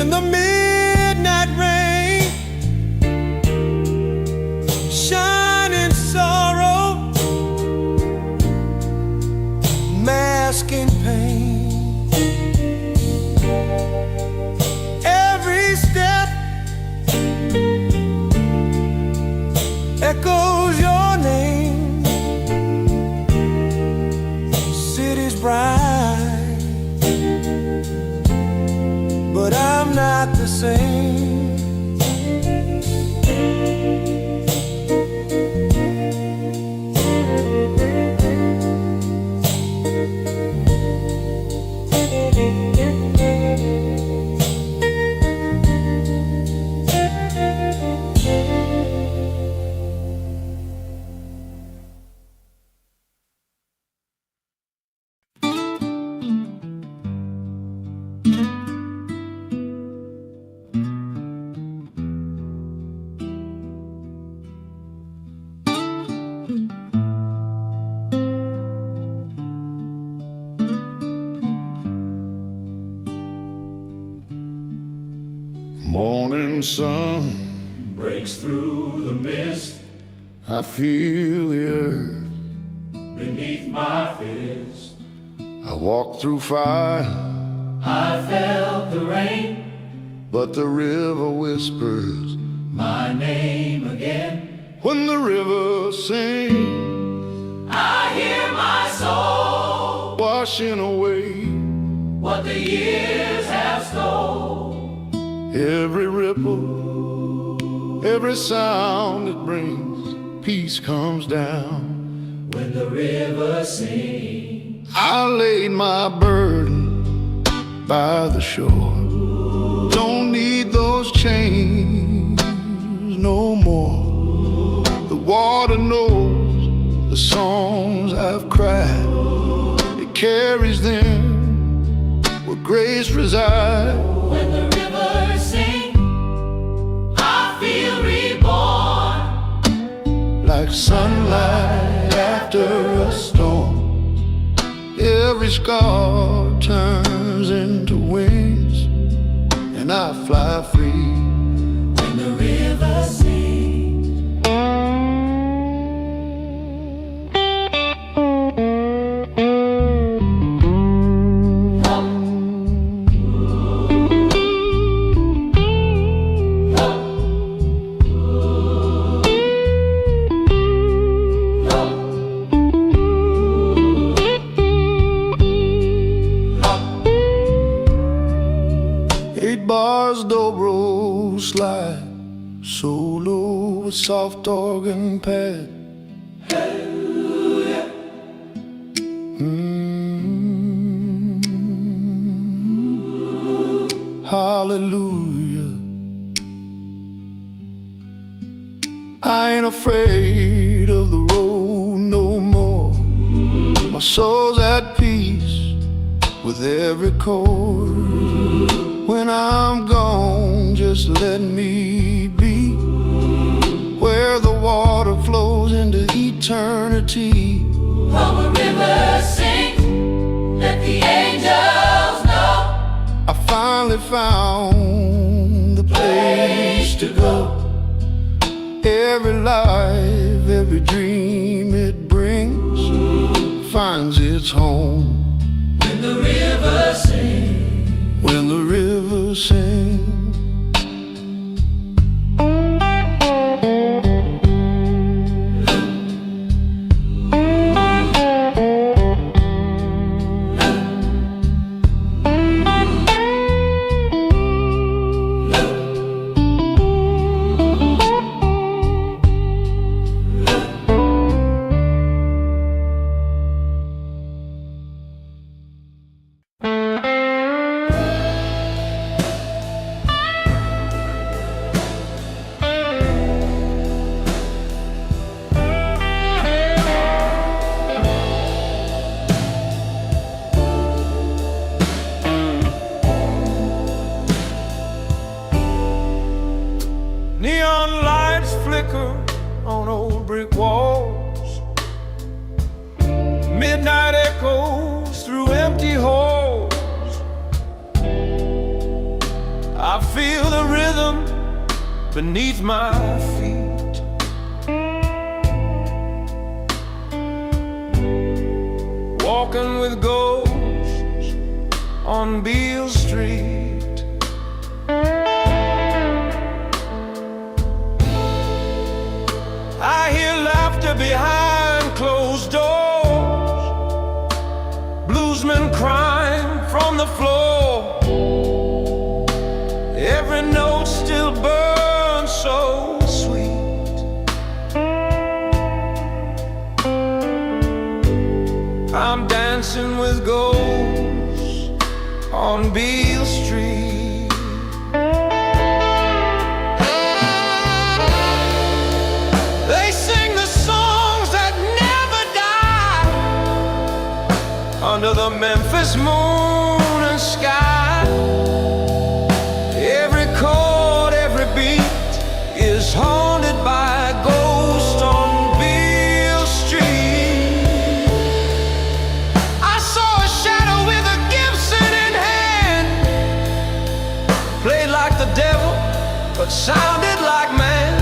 A: In the midnight rain, shining sorrow, masking pain. Every step echoes your name. City's bright, but I'm not the same.
D: Morning sun
E: breaks through the mist
D: I feel the earth
E: beneath my fist.
D: I walk through fire,
E: I felt the rain,
D: but the river whispers
E: my name again.
D: when the river sings,
E: I hear my soul,
D: washing away
E: what the years have stole.
D: Every ripple, every sound it brings, peace comes down.
E: When the river sings,
D: I laid my burden by the shore. Don't need those chains no more. The water knows the songs I've cried. It carries them where grace resides.
E: when the river sings, I feel reborn.
D: Like sunlight after a storm, every scar turns into wings, and I fly free.
E: When the river sings,
D: Eight bars, dobro slide, solo with soft organ pad. Hallelujah. I ain't afraid of the road no more. My soul's at peace with every chord. When I'm gone, just let me be where the water flows into eternity.
E: when the river sings, let the angels know.
D: I finally found the place to go. Every life, every dream it brings finds its home.
E: When the river sings,
D: When the river sings.
A: Neon lights flicker on old brick walls. Midnight echoes through empty halls. I feel the rhythm beneath my feet. Walking with ghosts on Beale Street. I hear laughter behind closed doors, bluesmen crying from the floor. Every note still burns so sweet. I'm dancing with ghosts on Beale Street. They sing the songs that never die under the Memphis moon and sky. Every chord, every beat is haunted by a ghost on Beale Street. I saw a shadow with a Gibson in hand, played like the devil but sounded like man.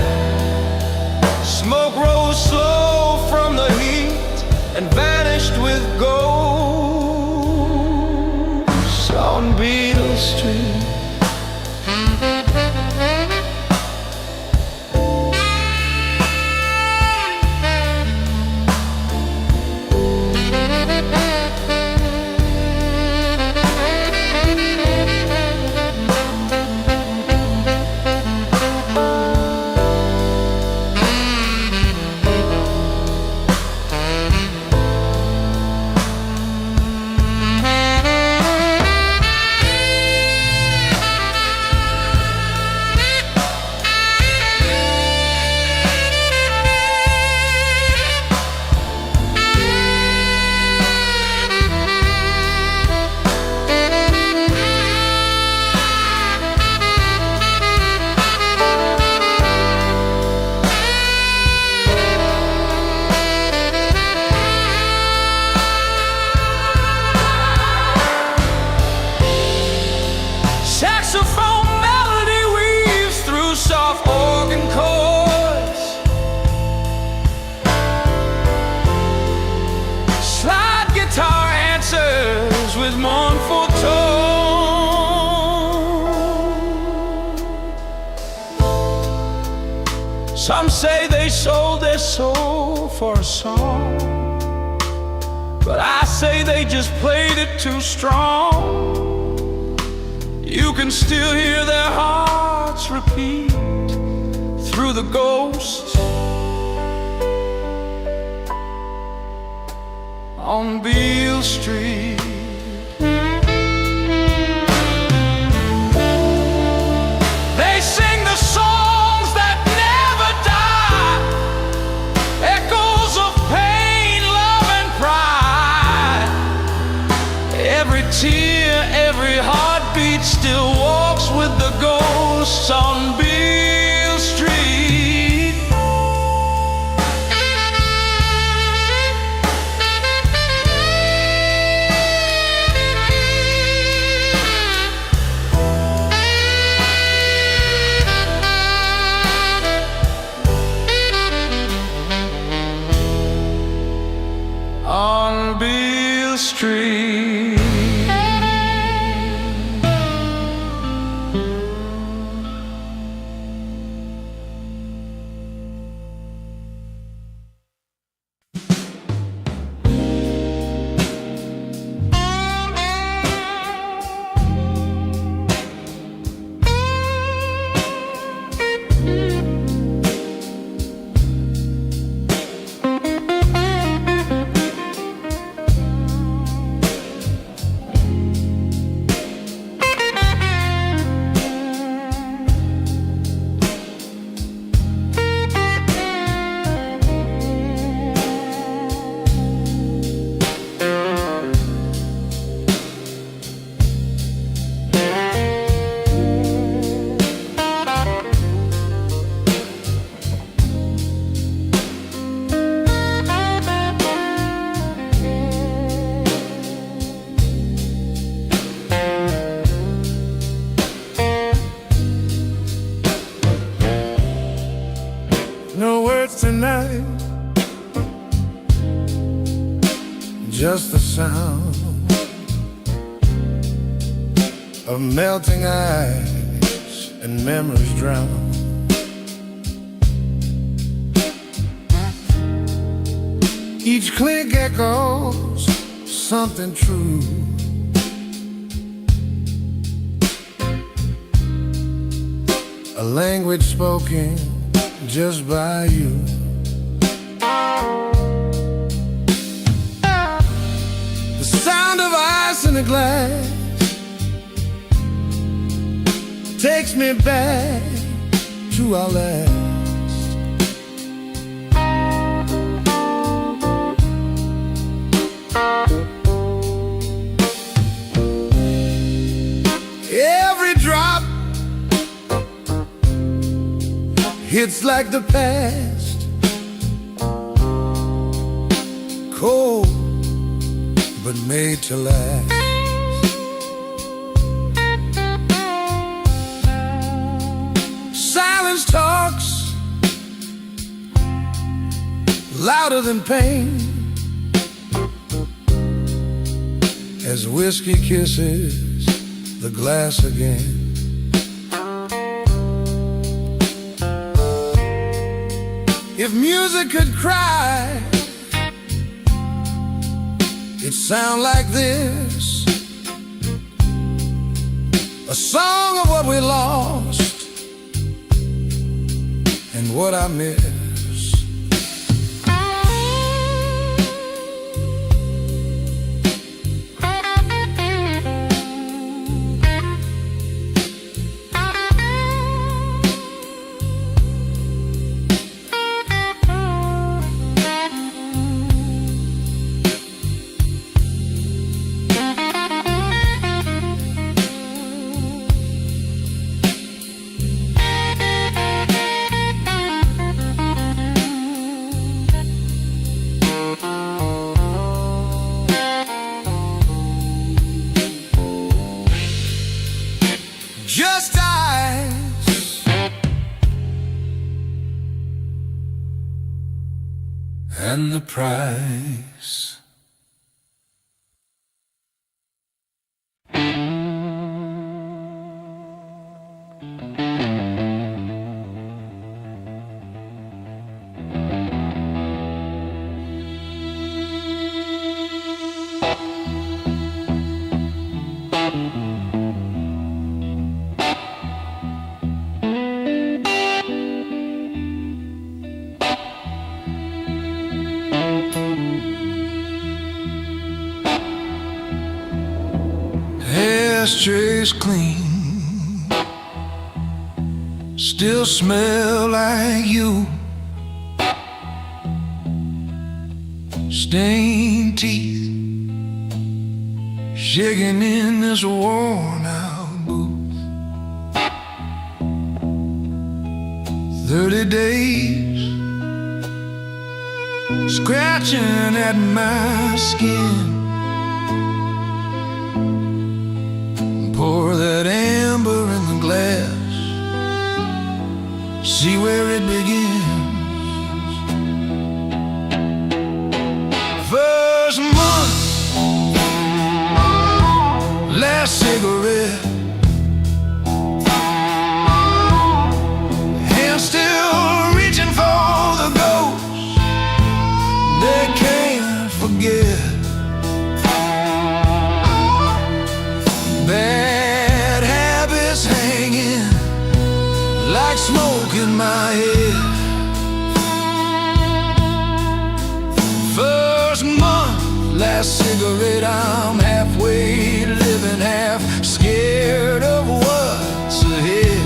A: Smoke rose slow from the heat and vanished with ghosts on Beale Street. Saxophone melody weaves through soft organ chords. Slide guitar answers with mournful tone. Some say they sold their soul for a song, but I say they just played it too strong. You can still hear their hearts repeat through the ghosts on Beale Street. They sing the songs that never die, echoes of pain, love and pride. Every tear, every heartbeat still walks with the ghosts on Beale Street. On Beale Street.
D: No words tonight, just the sound of melting ice and memories drowned. Each clink echoes something true. A language spoken just by you. The sound of ice in a glass takes me back to our last. Every drop hits like the past, cold but made to last. Silence talks louder than pain as whiskey kisses the glass again. If music could cry, it'd sound like this, a song of what we lost and what I miss. just ice, and the price. Ashtrays clean, still smell like you. Stained teeth, shaking in this worn out booth. 30 days, scratching at my skin. Pour that amber in the glass, see where it begins. First month, last cigarette, hand still reaching for the ghost they can't forget. Bad habits hanging like smoke in my head. First month, last cigarette, I'm halfway living, half scared of what's ahead.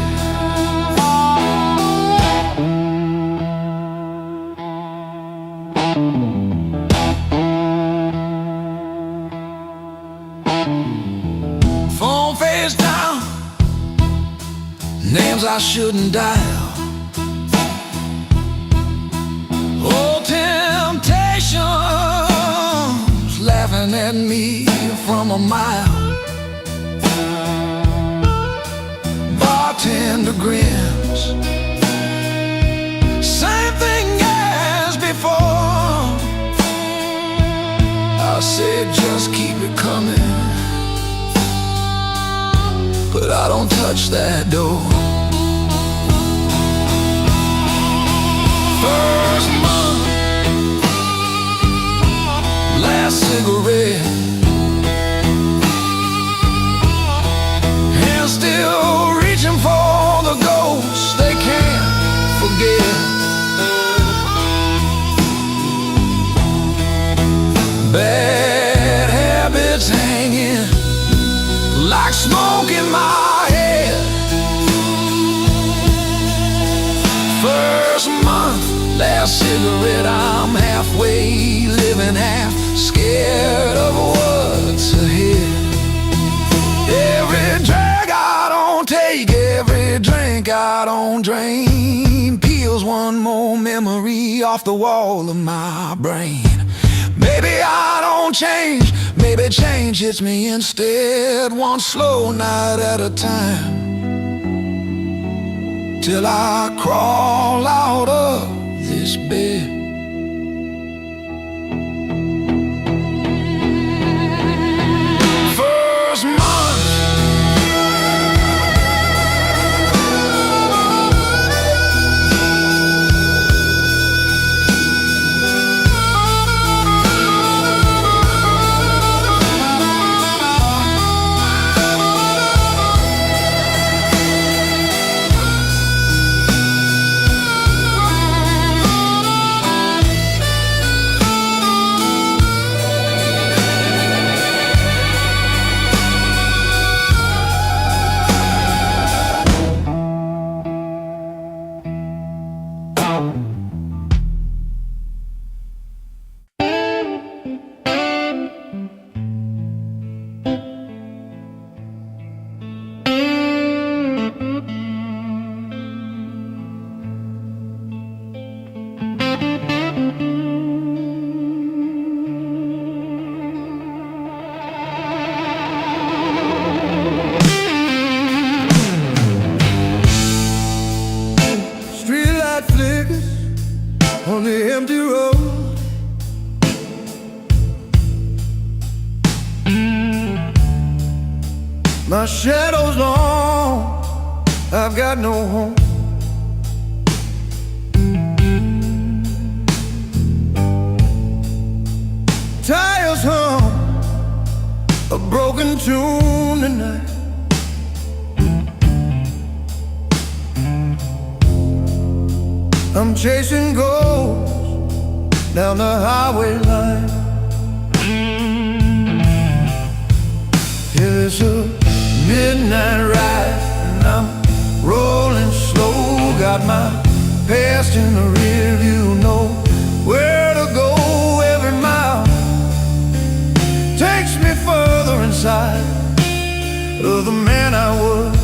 D: Phone face down, names I shouldn't dial. Old temptations laughing at me from a mile. Bartender grins, same thing as before. I said just keep it coming, but I don't touch that door. First month, last cigarette, and still reaching for the ghosts they can't forget. Bad habits hanging like smoke in my head. First month, last cigarette, I'm halfway living, half scared of what's ahead. Every drag I don't take, every drink I don't drain, peels one more memory off the wall of my brain. Maybe I don't change, maybe change hits me instead, one slow night at a time, till I crawl out of this bed. First month,
A: shadow's long, I've got no home. Tires hum a broken tune tonight. I'm chasing ghosts down the highway line. It's a midnight ride and I'm rolling slow. Got my past in the rear view, know where to go. Every mile takes me further inside of the man I was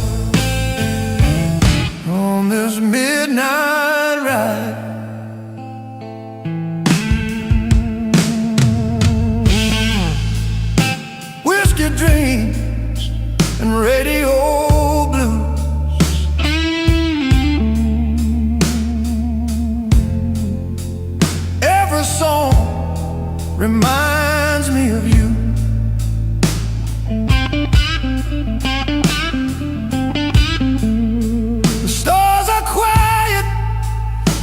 A: on this midnight ride. Whiskey dreams and radio blues. Every song reminds me of you. The stars are quiet,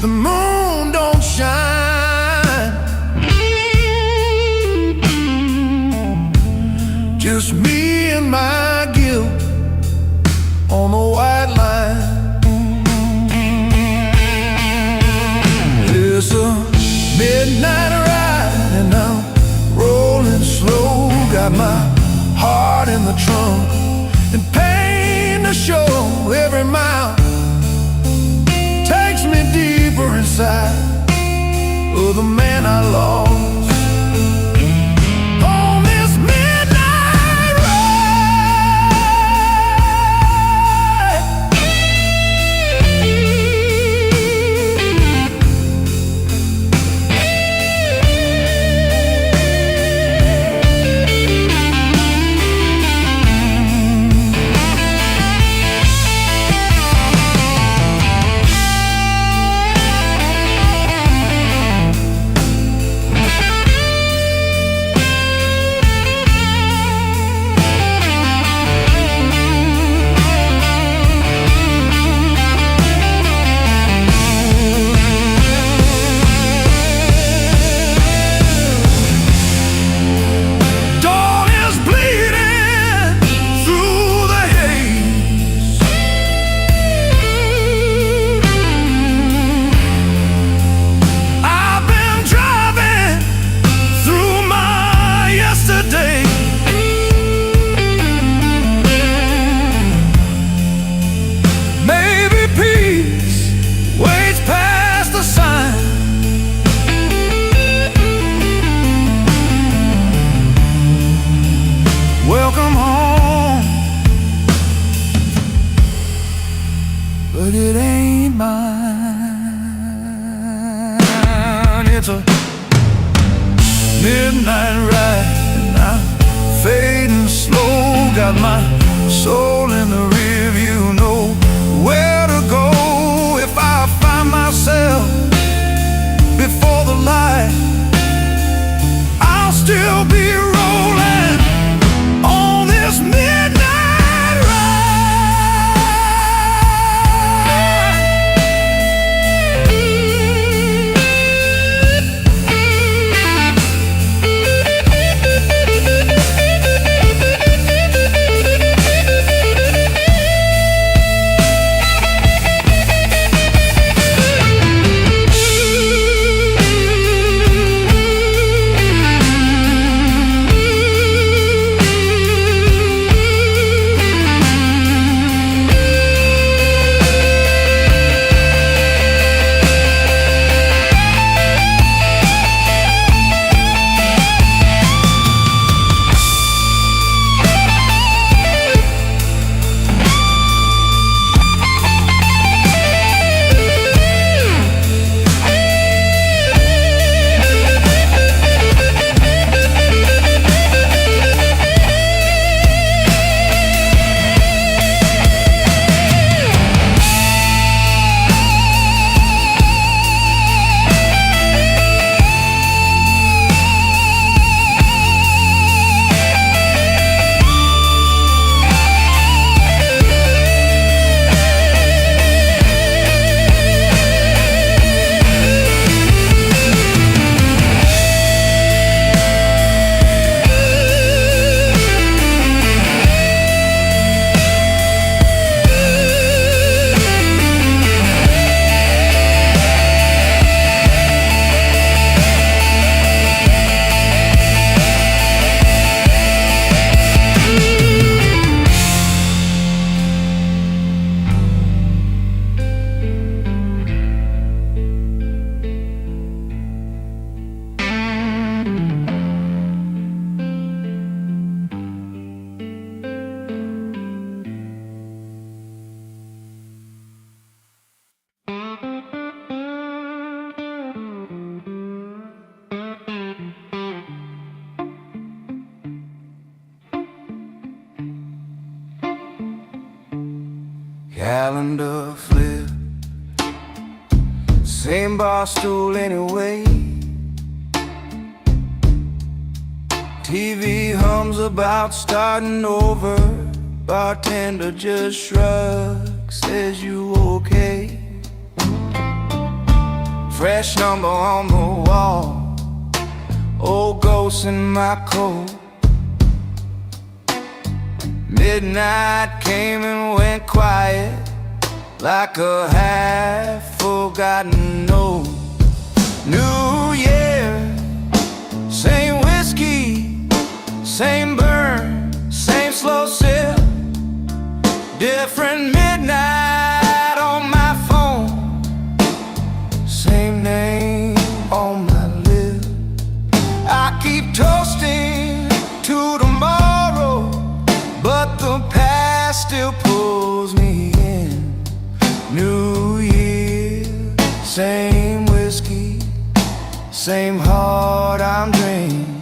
A: the moon don't shine. Just me and my guilt on the white line. It's a midnight ride and I'm rolling slow. Got my heart in the trunk and pain to show. Every mile takes me deeper inside of the man I lost. Welcome home, but it ain't mine. It's a midnight ride and I'm fading slow. Got my soul in the rear view, know where to go. If I find myself before the light, I'll still be rolling on this midnight ride.
D: calendar flip, same bar stool anyway. TV hums about starting over, bartender just shrugs, says you okay. Fresh number on the wall, old ghosts in my coat. Midnight came and went quiet, like a half-forgotten note. New Year, same whiskey, same burn, same slow sip. Different midnight on my phone, same name on my lip. I keep toasting to tomorrow, but the past still pulls me in. New Year, same whiskey, same heart I'm drinking.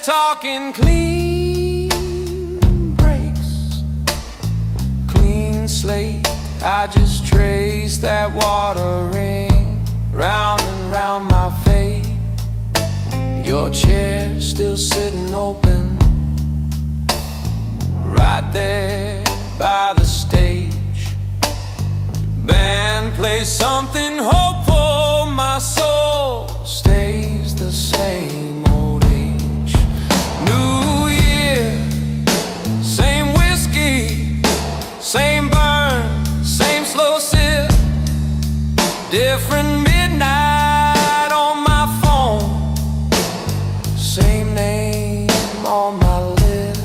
D: Talking clean breaks, clean slate. I just trace that watering round and round my face. Your chair still sitting open, right there by the stage. Band plays something hopeful, my soul stays the same. New Year, same whiskey, same burn, same slow sip. Different midnight on my phone, same name on my lip.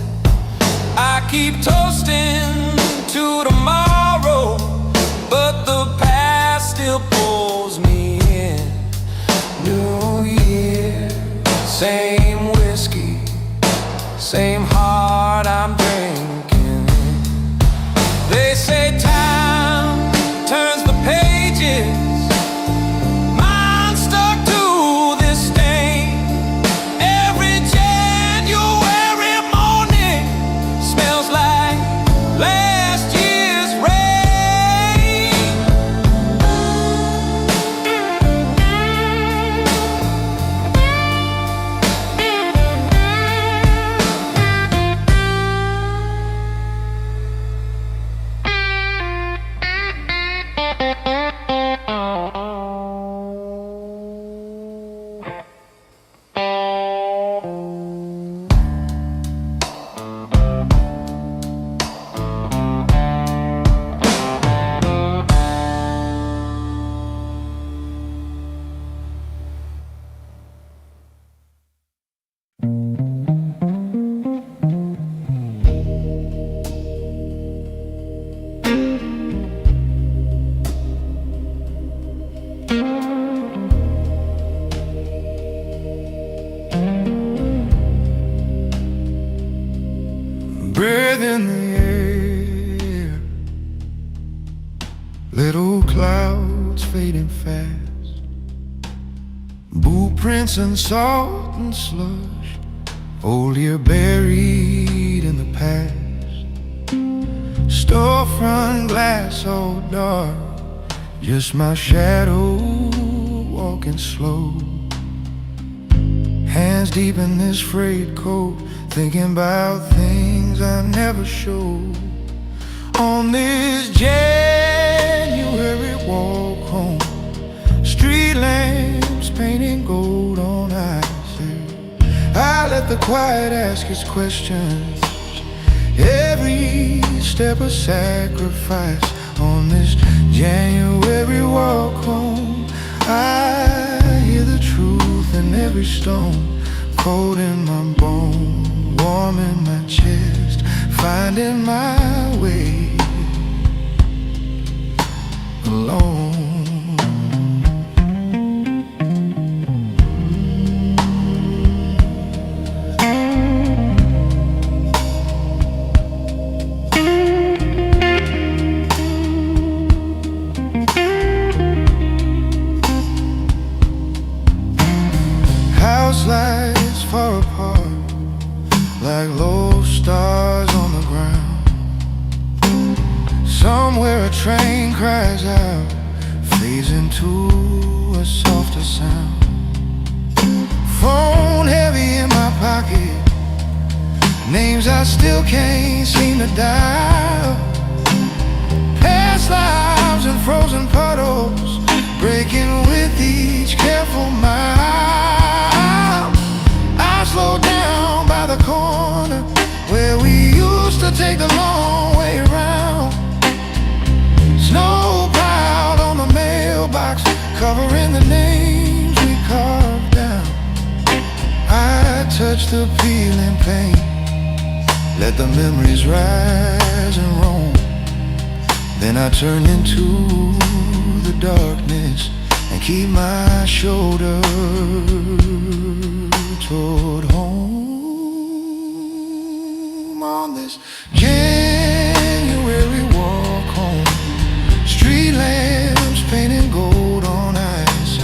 D: I keep toasting to tomorrow, but the past still pulls me in. New Year, same whiskey, same heart I'm drinking. They say time turns the pages. Mine stuck to this stain. Every January morning smells like last year's rain. Breath in the air, little clouds fading fast, boot prints and salt and slush, old year buried in the past. Storefront glass all dark, just my shadow walking slow. Hands deep in this frayed coat, thinking about things I never showed. On this January walk home, street lamps painting gold on ice. I let the quiet ask its questions, every step a sacrifice. On this January walk home, I stone, cold in my bone, warm in my chest, finding my way alone. House lights far apart, like low stars on the ground. Somewhere a train cries out, fades into a softer sound. Phone heavy in my pocket, names I still can't seem to dial. Past lives and frozen puddles, breaking with each careful mile. I slowed down by the corner where we used to take the long way around. Snow piled on the mailbox, covering the names we carved down. I touched the peeling paint, let the memories rise and roam. Then I turn into the darkness and keep my shoulder toward home. On this January walk home, street lamps painted gold on ice.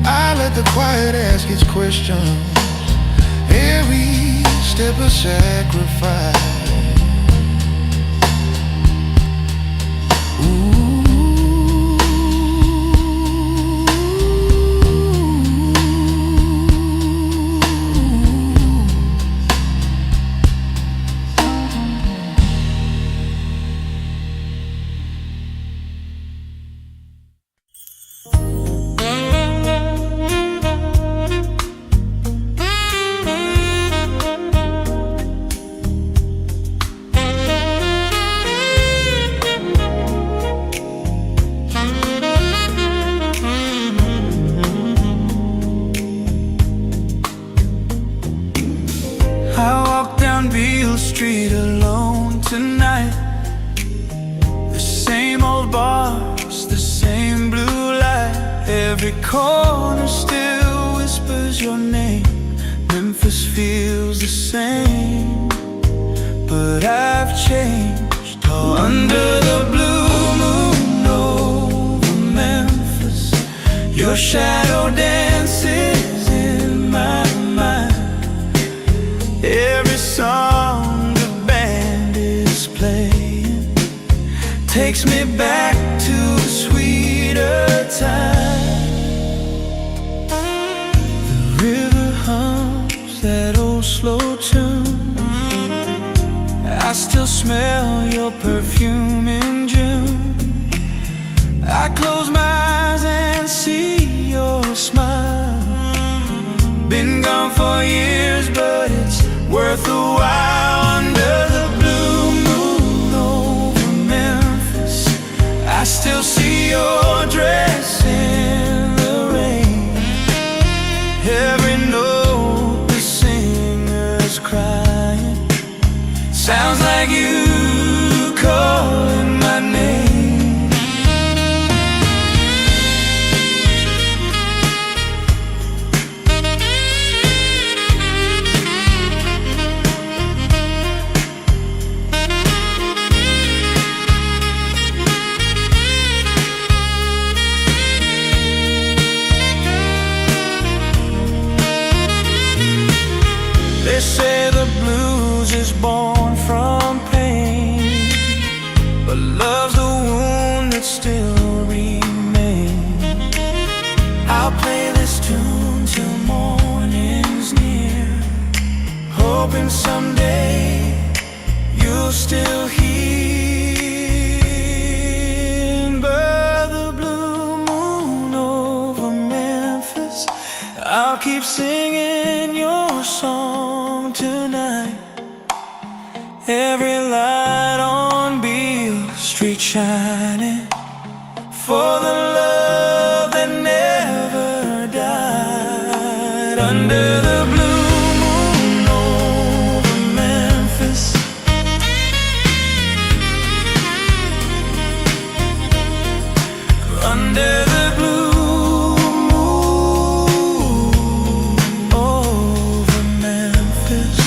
D: I let the quiet ask its questions, every step a sacrifice.
A: Street alone tonight. The same old bars, the same blue light. Every corner still whispers your name. Memphis feels the same, but I've changed. Oh, under the blue moon over Memphis, your shadow dances in my mind. Every song takes me back to a sweeter time. The river hums that old slow tune. I still smell your perfume in June. I close my eyes and see your smile. Been gone for years, but it's worth a while. Under the blue moon over Memphis, I still see your dress in the rain. Every note the singer's crying sounds like you calling my name. They say the blues is born from pain, but love's the wound that still remains. I'll play this tune till morning's near, hoping someday you'll still hear. By the blue moon over Memphis, I'll keep singing your song tonight. Every light on Beale Street shining for the love that never died. under the blue moon over Memphis. Under the blue moon over Memphis.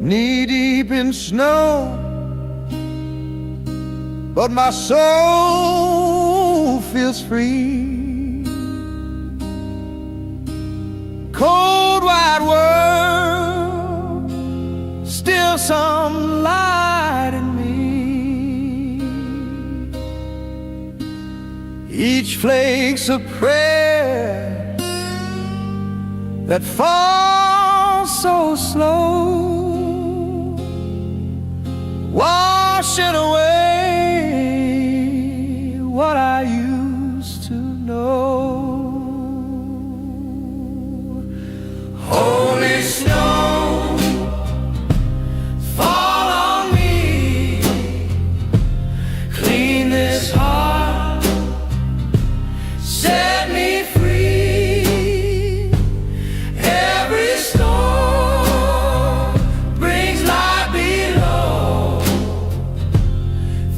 D: Knee deep in snow, but my soul feels free. Cold wide world, still some light in me. Each flake's a prayer that falls so slow, washing away what I used to know. Holy snow, fall on me, clean this heart, set me free. Every storm brings light below.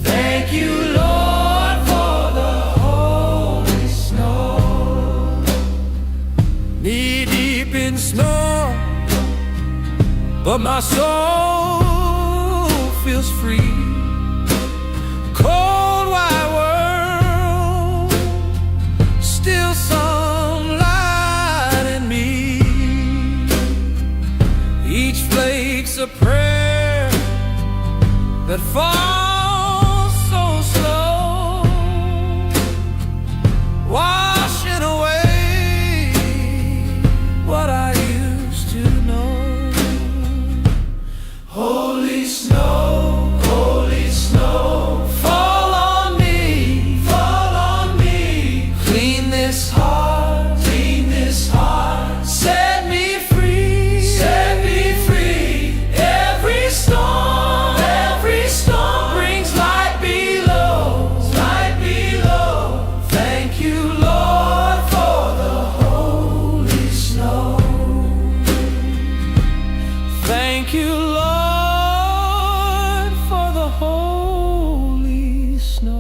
D: Thank you, Lord, for the holy snow. Knee deep in snow, but my soul feels free. Cold wide world, still some light in me. Each flake's a prayer that falls so slow, washing away what I used to know. Holy snow, fall on me, clean this heart, set me free. Every storm brings light below. Thank you, Lord, for the holy snow. Thank you, Lord, for the holy snow.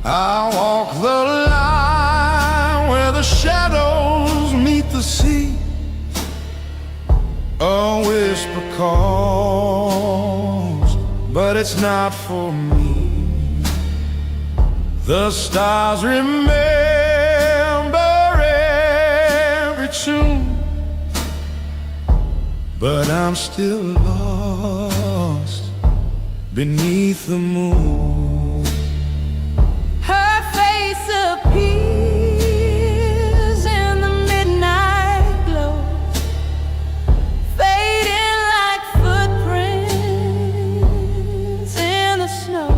D: I walk the line where the shadows meet the sea. A whisper calls, but it's not for me. The stars remember every tune, but I'm still lost beneath the moon.
C: Her face appears in the midnight glow, fading like footprints in the snow.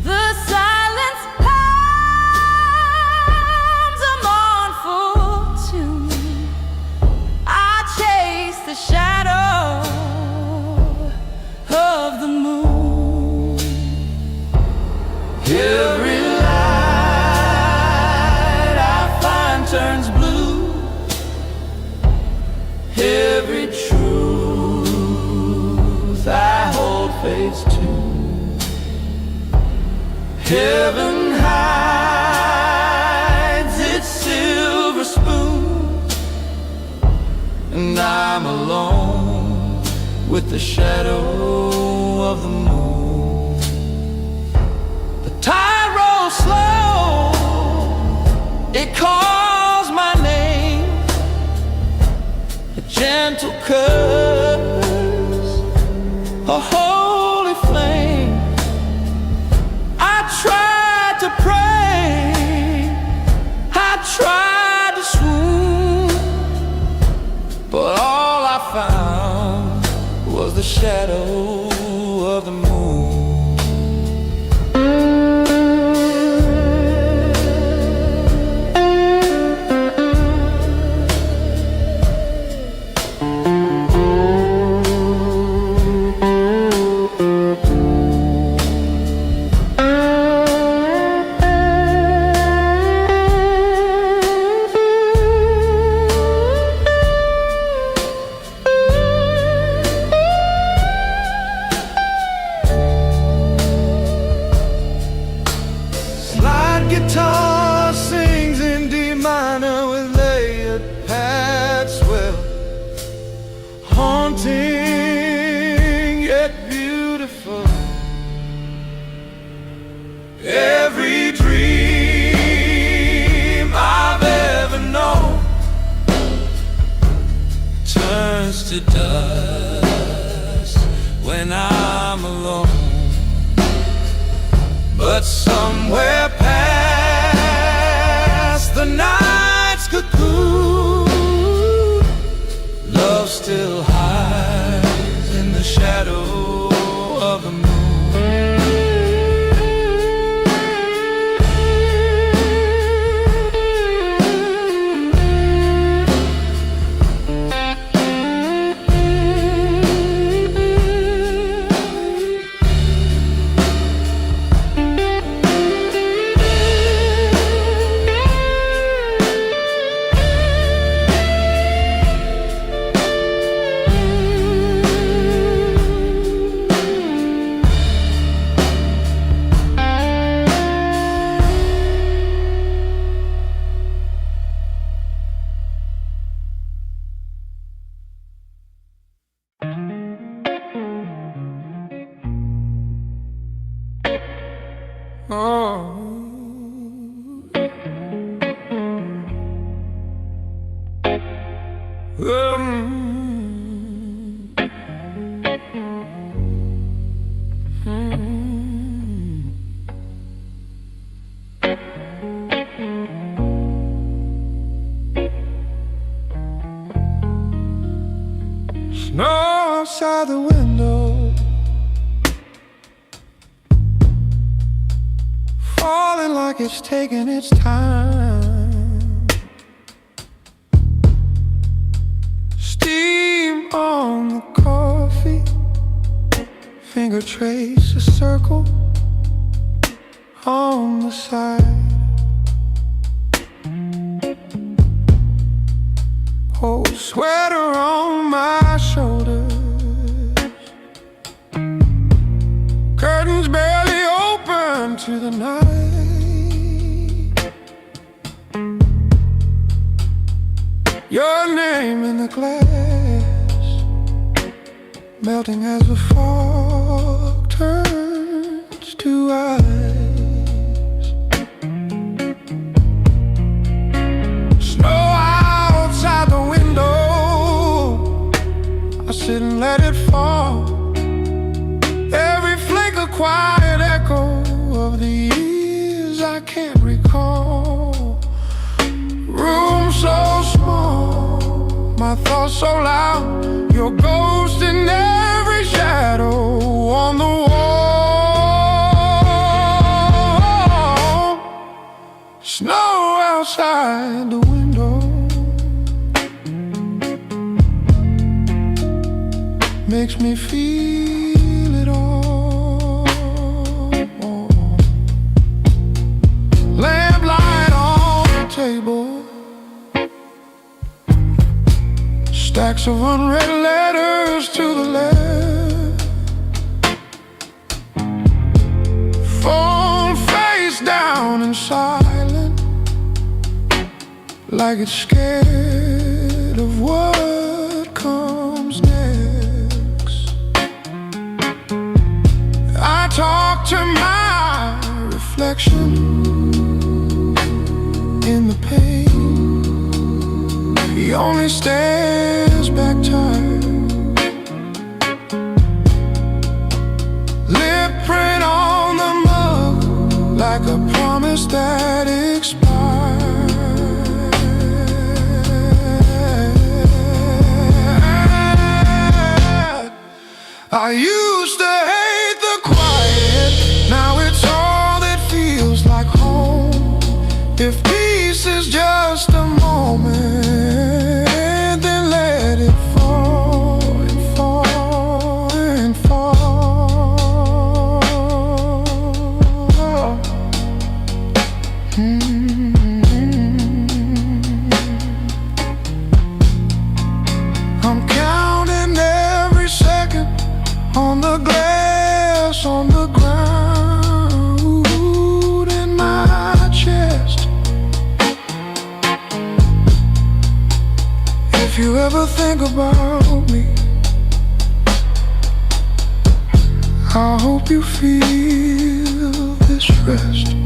C: The silence hums a mournful tune. I chase the shadow of the moon.
A: fades too. Heaven hides its silver spoon, and I'm alone with the shadow of the moon. The tide rolls slow, it calls my name, a gentle curse, a holy flame. I tried to pray, I tried to swoon, but all I found was the shadow of the moon. Guitar sings in D minor with layered pads swell, haunting yet beautiful. Every dream I've ever known turns to dust when I'm alone. But somewhere past the night's cocoon, love still hides in the shadow of the moon. Snow outside the window, falling like it's taking its time. Steam on the coffee, finger trace a circle on the side. Oh, sweater on my shoulders, curtains barely open to the night. Your name in the glass, melting as the fog turns to ice. Snow outside the window, I sit and let it fall. Every flake a quiet echo of the years I can't recall. Room so small, my thoughts so loud, your ghost in every shadow on the wall. Snow outside the window makes me feel it all. Lamplight on the table, stacks of unread letters to the left.
D: face down and silent, like it's scared of what comes next. I talk to my reflection in the pain. He only stares back tired, lip print on the mug, like a promise that expired. I used to hate the quiet, now it's all that feels like home. If peace is just a moment, then let it fall and fall and fall. I'm counting every second on the glass, on the ground in my chest. If you ever think about me, I hope you feel this rest.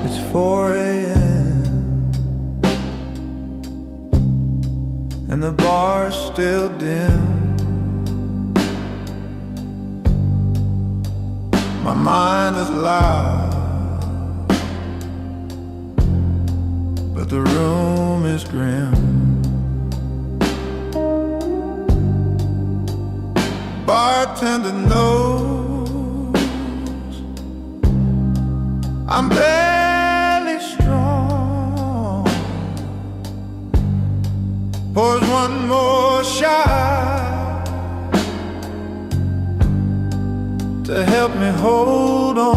A: It's 4 a.m. and the bar's still dim. My mind is loud, but the room is grim. Bartender knows I'm barely strong. Pours one more shot to help me hold on.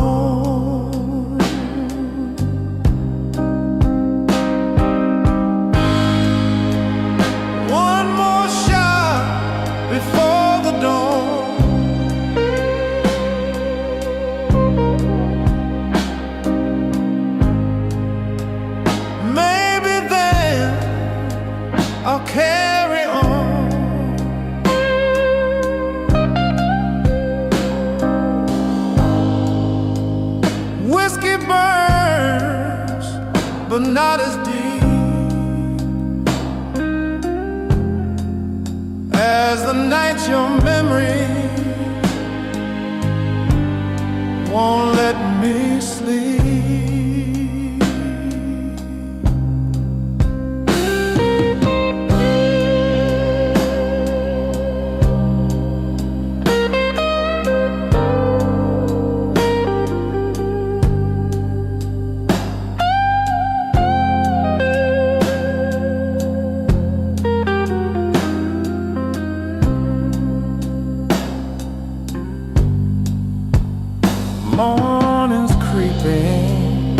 A: One more shot before the dawn. Maybe then I'll carry on. Whiskey burns, but not as deep as the nights your memory won't let me sleep. Morning's creep
D: slipping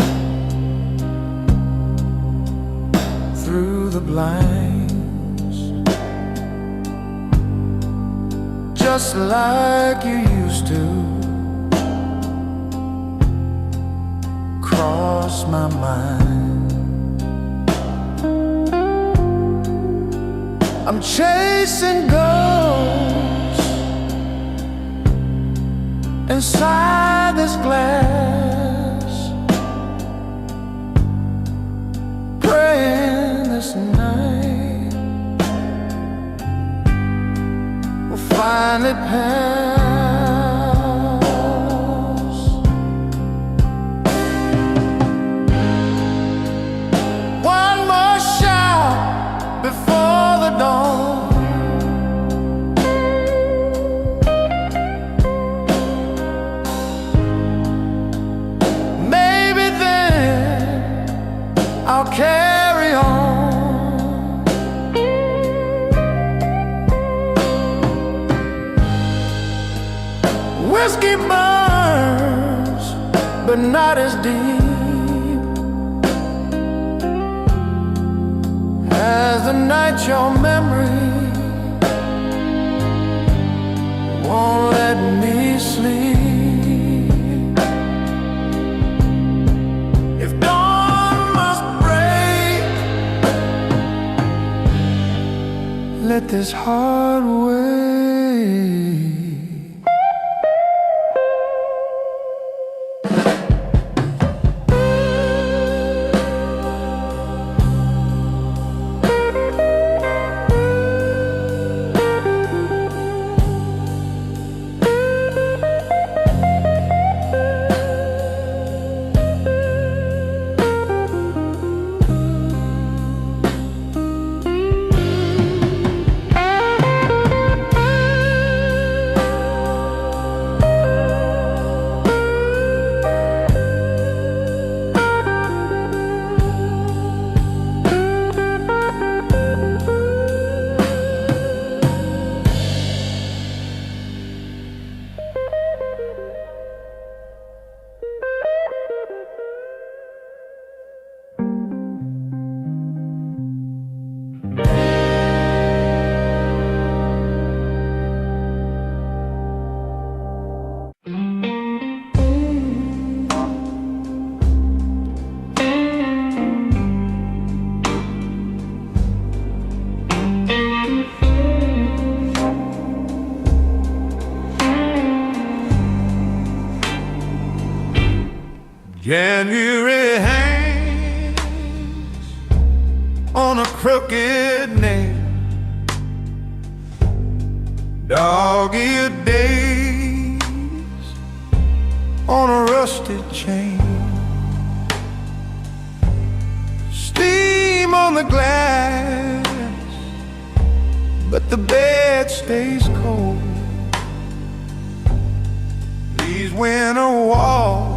D: through the blinds, just like you used to, cross my mind. I'm chasing ghosts inside this glass, praying this night will finally pass. One more shout before the dawn, I'll carry on. Whiskey burns, but not as deep as the night your memory won't let me sleep. Let this heart wait. January hangs on a crooked nail, dog-eared days on a rusted chain, steam on the glass, but the bed stays cold. These winter walls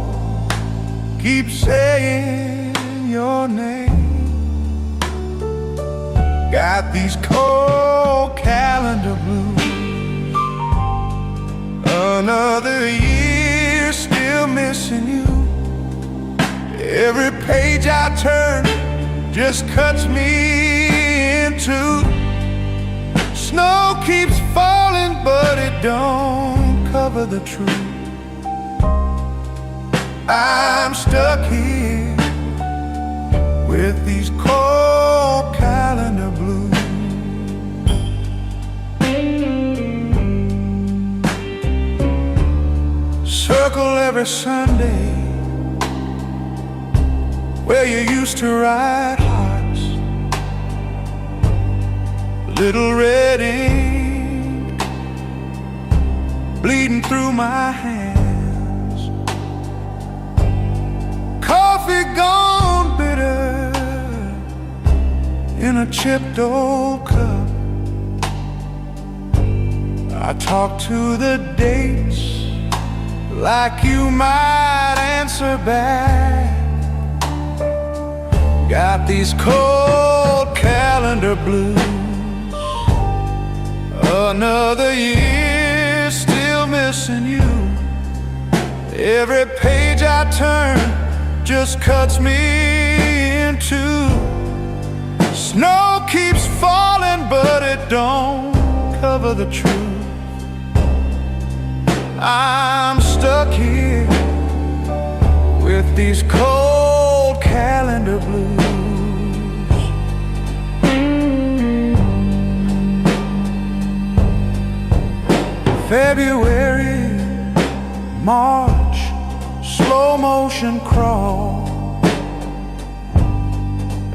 D: keep saying your name. Got these cold calendar blues. Another year still missing you. Every page I turn just cuts me in two. Snow keeps falling, but it don't cover the truth. I'm stuck here with these cold calendar blues. Circle every Sunday where you used to write hearts, little red ink bleeding through my hands. Coffee gone bitter in a chipped old cup. I talk to the dates like you might answer back. Got these cold calendar blues. Another year still missing you. Every page I turn
A: just cuts me in two. Snow keeps falling, but it don't cover the truth. I'm stuck here with these cold calendar blues. February, March, slow motion crawl.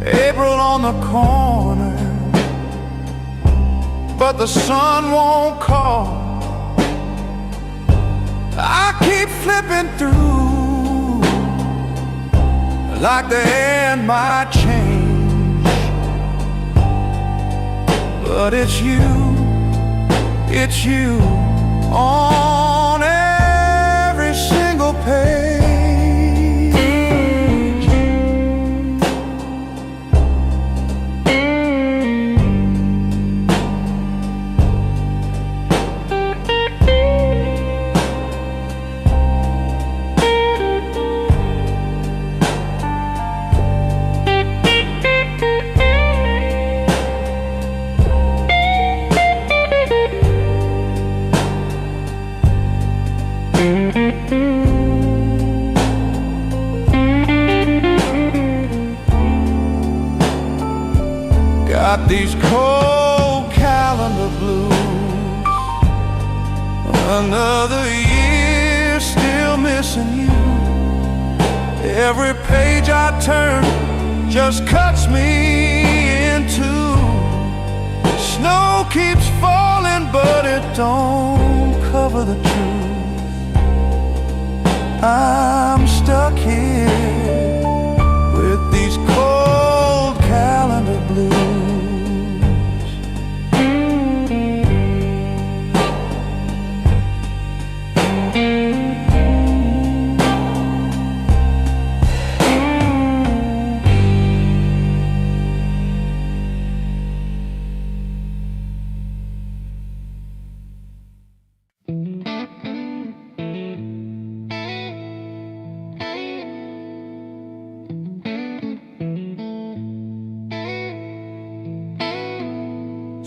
A: April on the corner, but the sun won't call. I keep flipping through, like the end might change. But it's you on every single page. Got these cold calendar blues. Another year still missing you. Every page I turn just cuts me in two. Snow keeps falling, but it don't cover the truth. I'm stuck here with these cold calendar blues.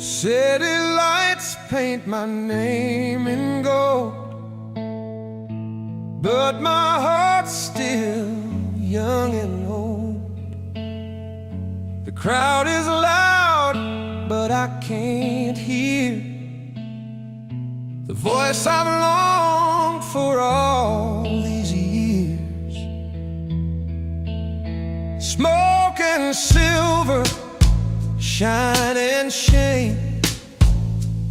A: City lights paint my name in gold, but my heart's still young and old. The crowd is loud, but I can't hear the voice I've longed for all these years. Smoke and silver, shine and shame,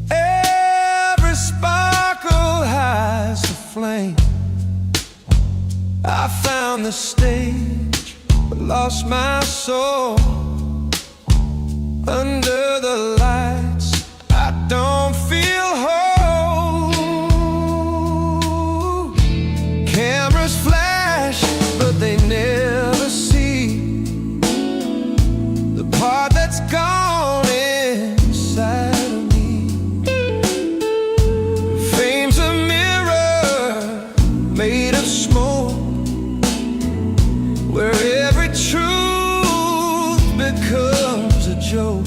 A: every sparkle hides the flame. I found the stage, but lost my soul. Under the lights, I don't feel whole. Cameras flash, but they never see the part that's gone inside of me. Fame's a mirror made of smoke, where every truth becomes a joke.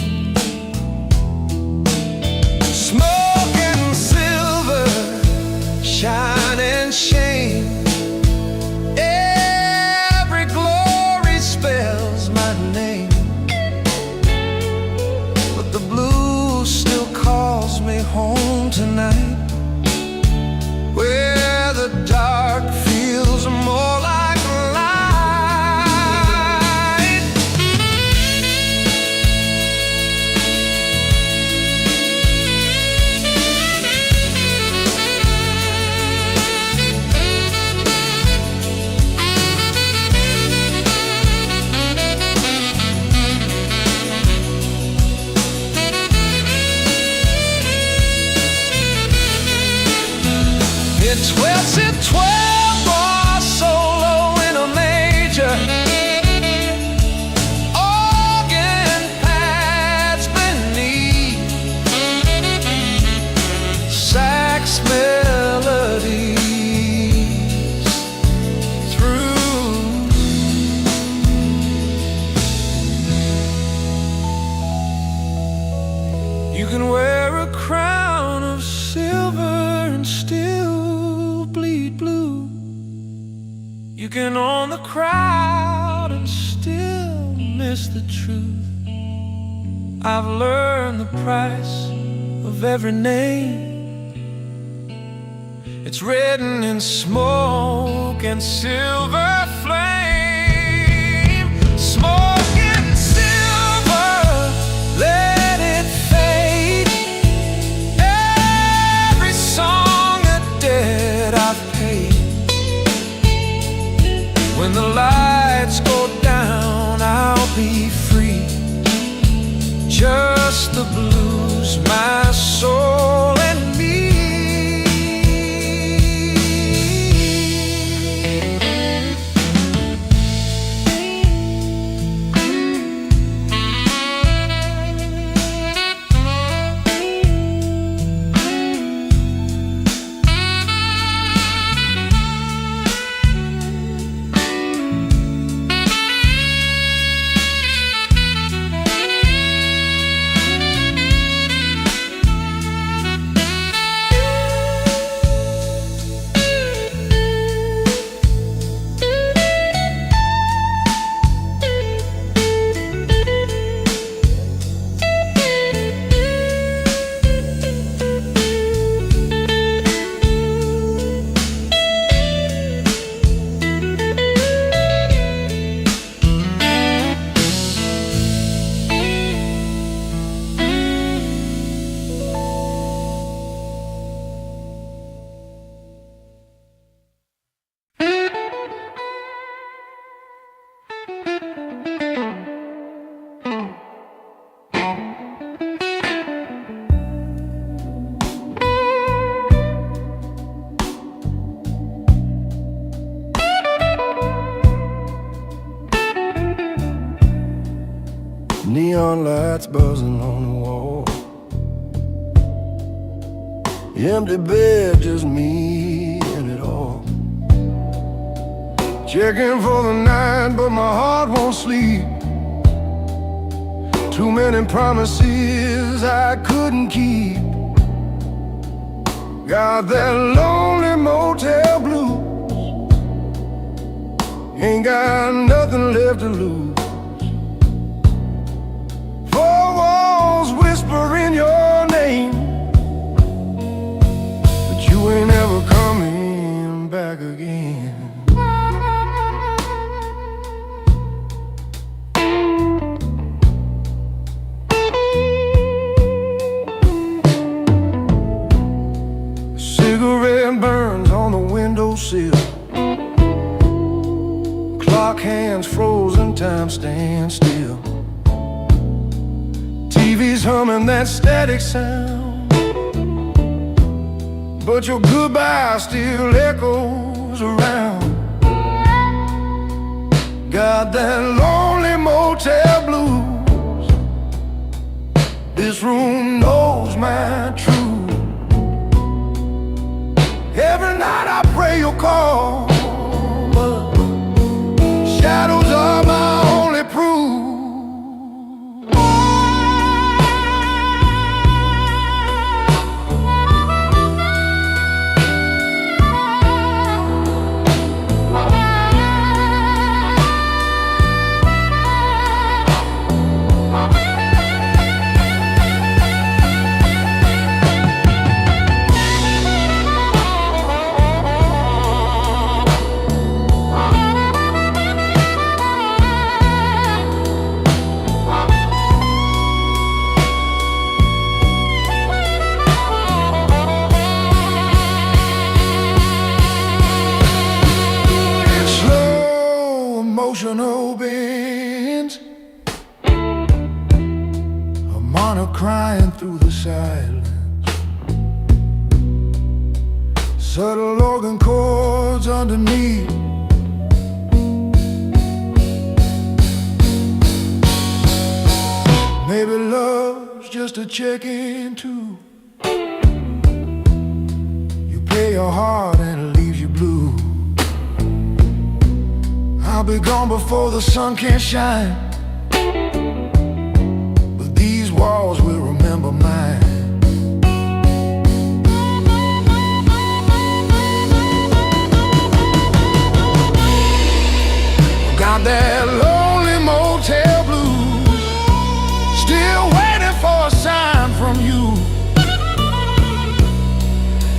A: Smoke and silver, shine and shame, every glory spells my name. But the blue still calls me home tonight, where the dark feels more like light. You can own the crowd and still miss the truth. I've learned the price of every name. It's written in smoke and silver flame. Smoke and silver, let it fade. Every song a debt I've paid. When the lights go down, I'll be free. Just the blues, my soul and me.
B: Neon lights buzzing on the wall. Empty bed, just me and it all. Checking for the night, but my heart won't sleep. Too many promises I couldn't keep. Got that lonely motel blues. Ain't got nothing left to lose. Four walls whispering your name, but you ain't ever coming back again. Cigarette burns on the windowsill. Clock hands frozen, time stands still. TV's humming that static sound, but your goodbye still echoes around. Got that lonely motel blues. This room knows my truth. Every night I pray you'll call, but shadows are my only proof. Emotional bends, a monarch crying through the silence. Subtle organ chords underneath. Maybe love's just a check-in too. You play your heart and it leaves you blue. I'll be gone before the sun can shine, but these walls will remember mine.
D: got that lonely motel blues, still waiting for a sign from you.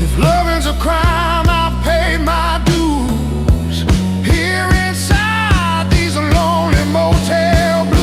D: If loving's a crime, I've paid my dues here inside these lonely motel blues.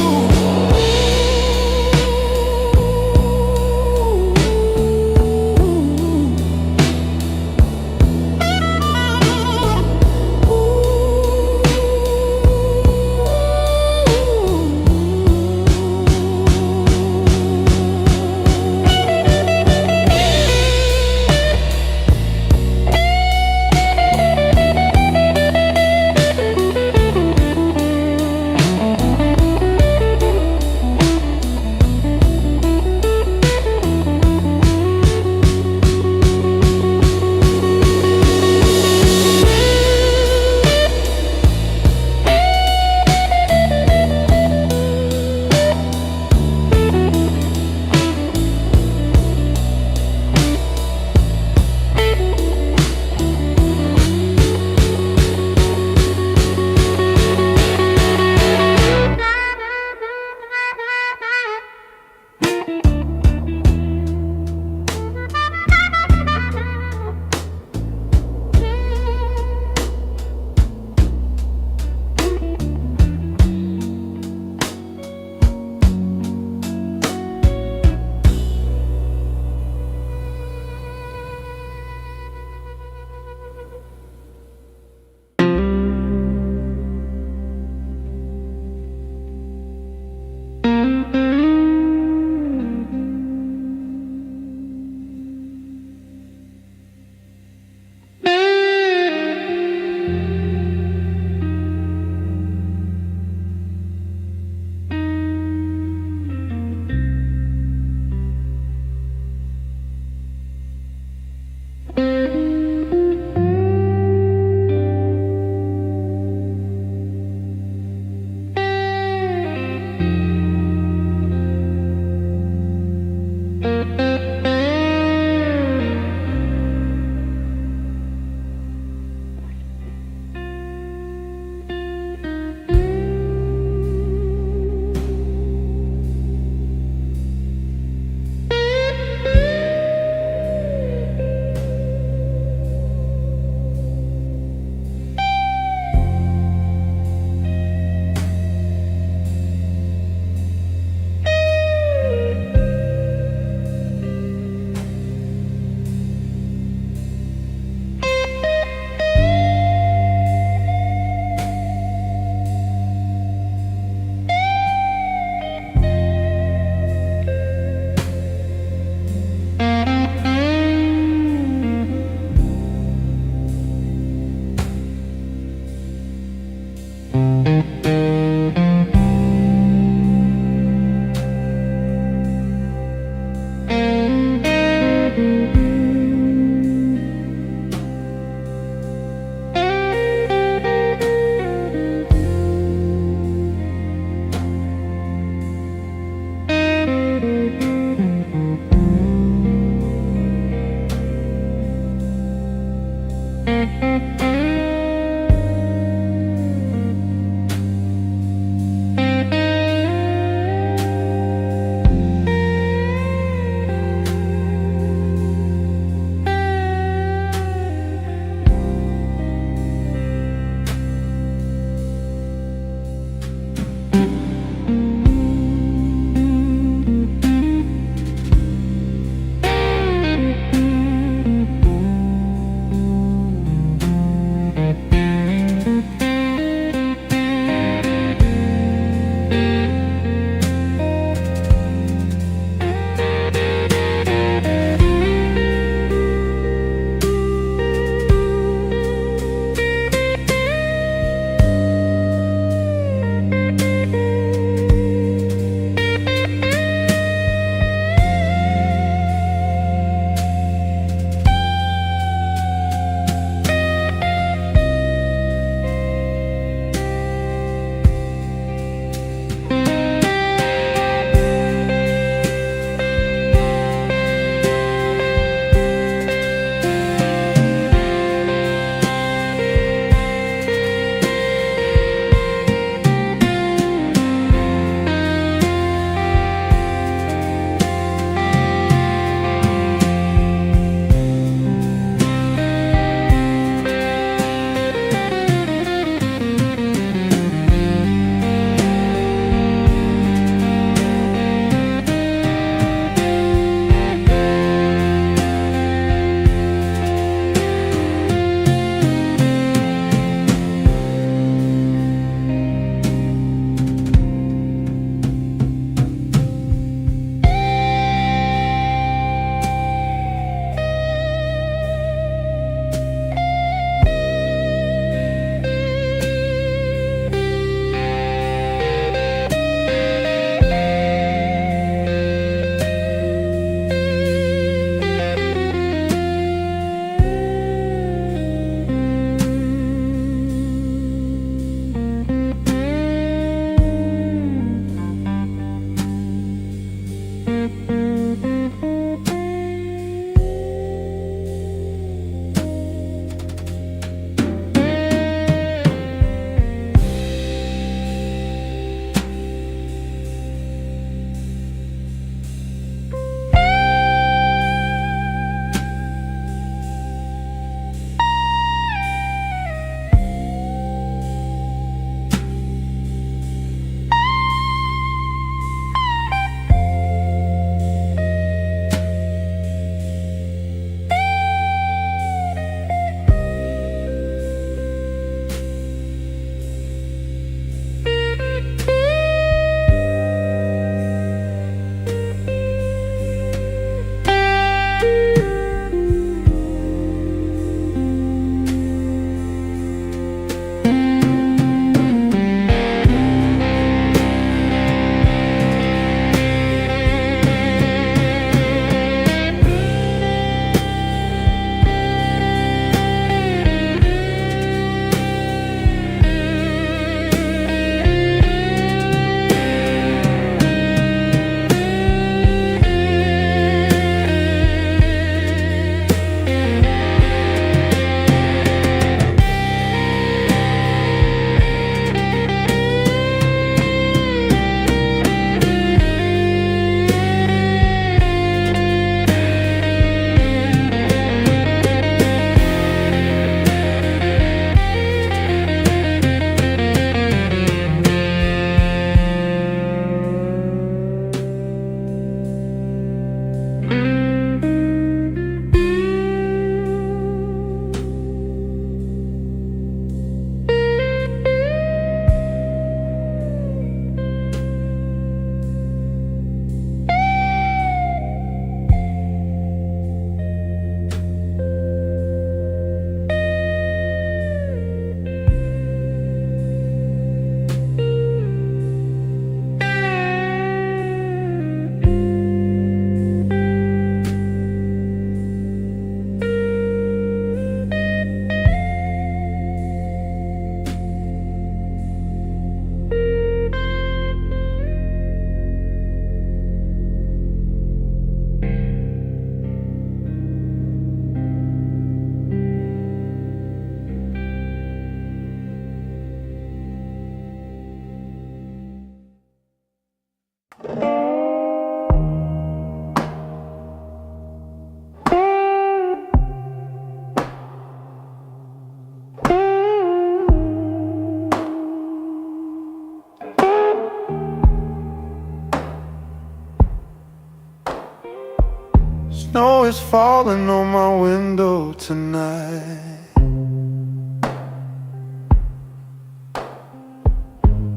A: Snow is falling on my window tonight.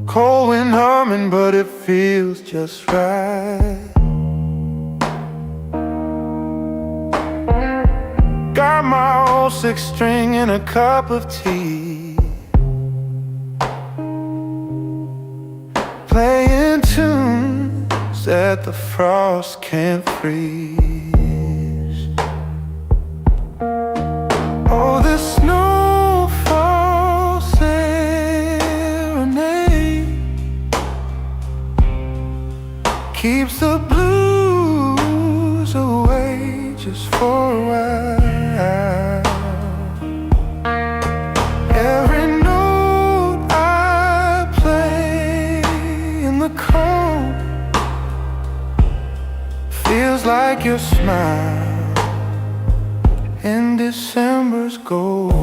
A: Cold wind humming, but it feels just right. Got my old six string and a cup of tea, playing tunes that the frost can't freeze. Oh, the snowfall serenade keeps the blues away just for a while. Every note I play in the cold feels like your smile in December's gold.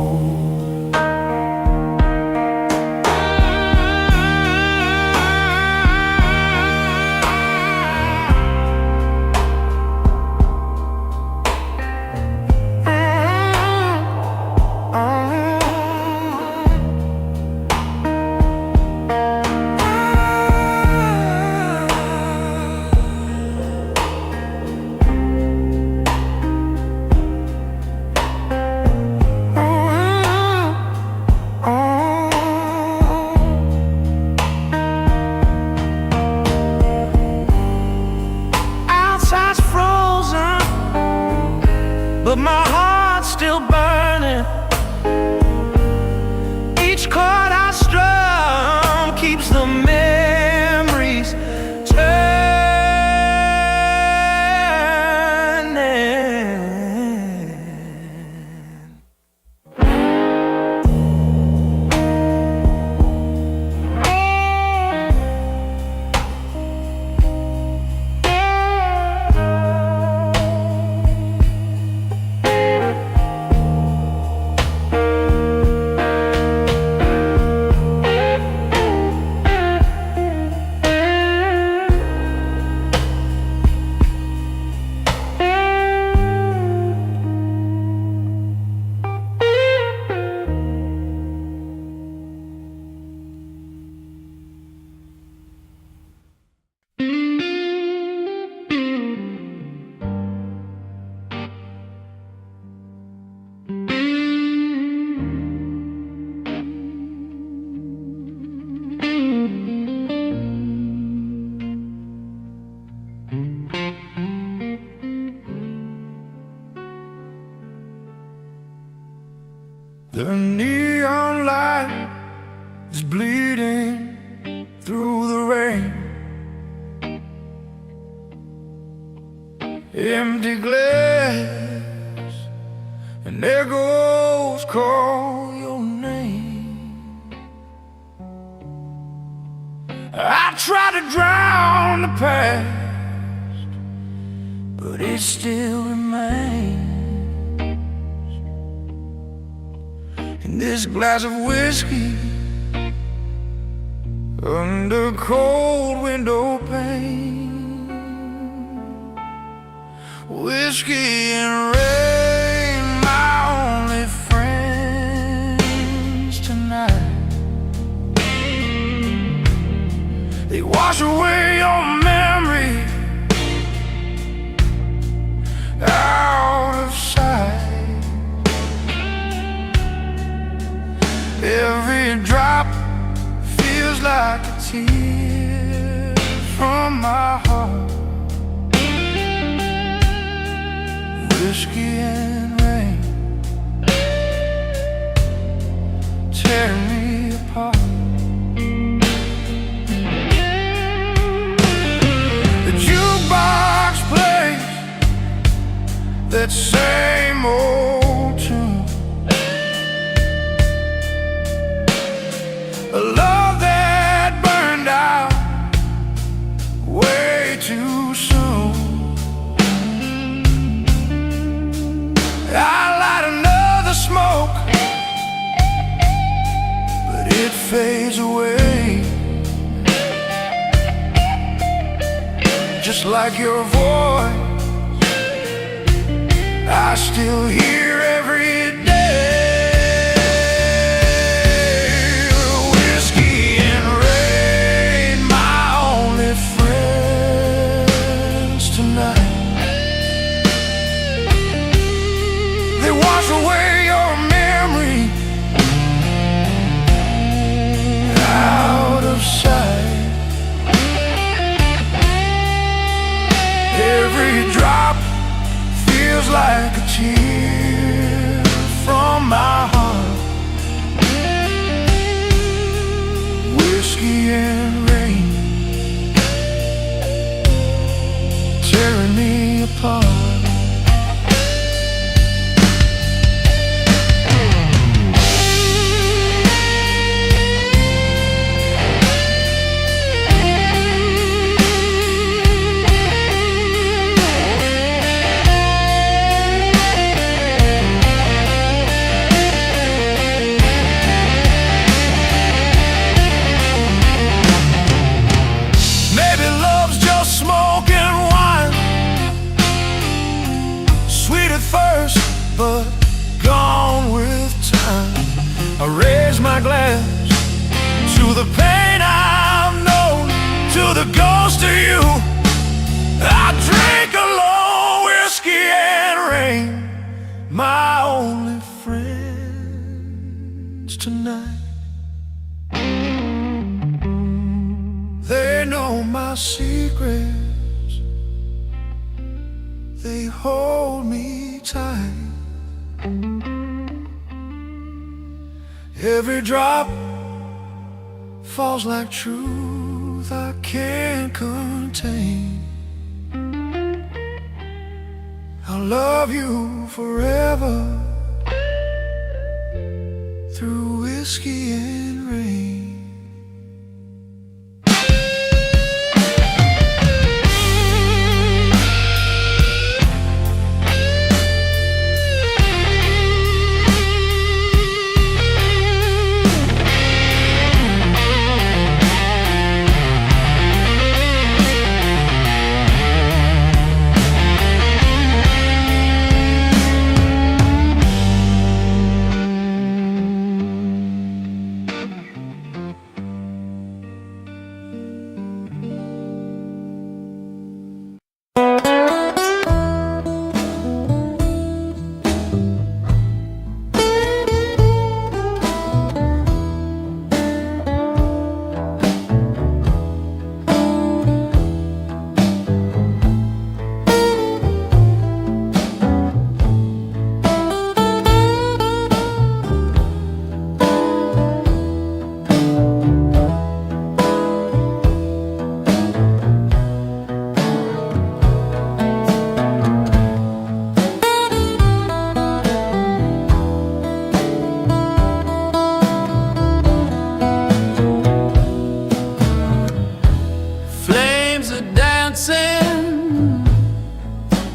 A: Outside's frozen, but my heart's still burning. Each chord I strum keeps the memories The neon light is bleeding through the rain. Empty glass and echoes call your name. I try to drown the past, but it still remains. In this glass of whiskey under cold window pane, whiskey and rain, my only friends tonight. They wash away your memory out of sight. Every drop feels like a tear from my heart. Whiskey and rain tear me apart. The jukebox plays that same old tune, a love that burned out way too soon. I light another smoke, but it fades away, just like your voice
D: I still hear every day. Whiskey and rain, my only friends tonight. They wash away your memory out of sight. Every drop feels like a tear from my heart. Whiskey and rain tearing me apart. First, but gone with time. I raise my glass to the pain I've known, to the ghost of you. I drink alone, whiskey and rain, my only friends tonight. They know my secrets, they hold me tight. Every drop falls like truth I can't contain. I'll love you forever through whiskey and rain.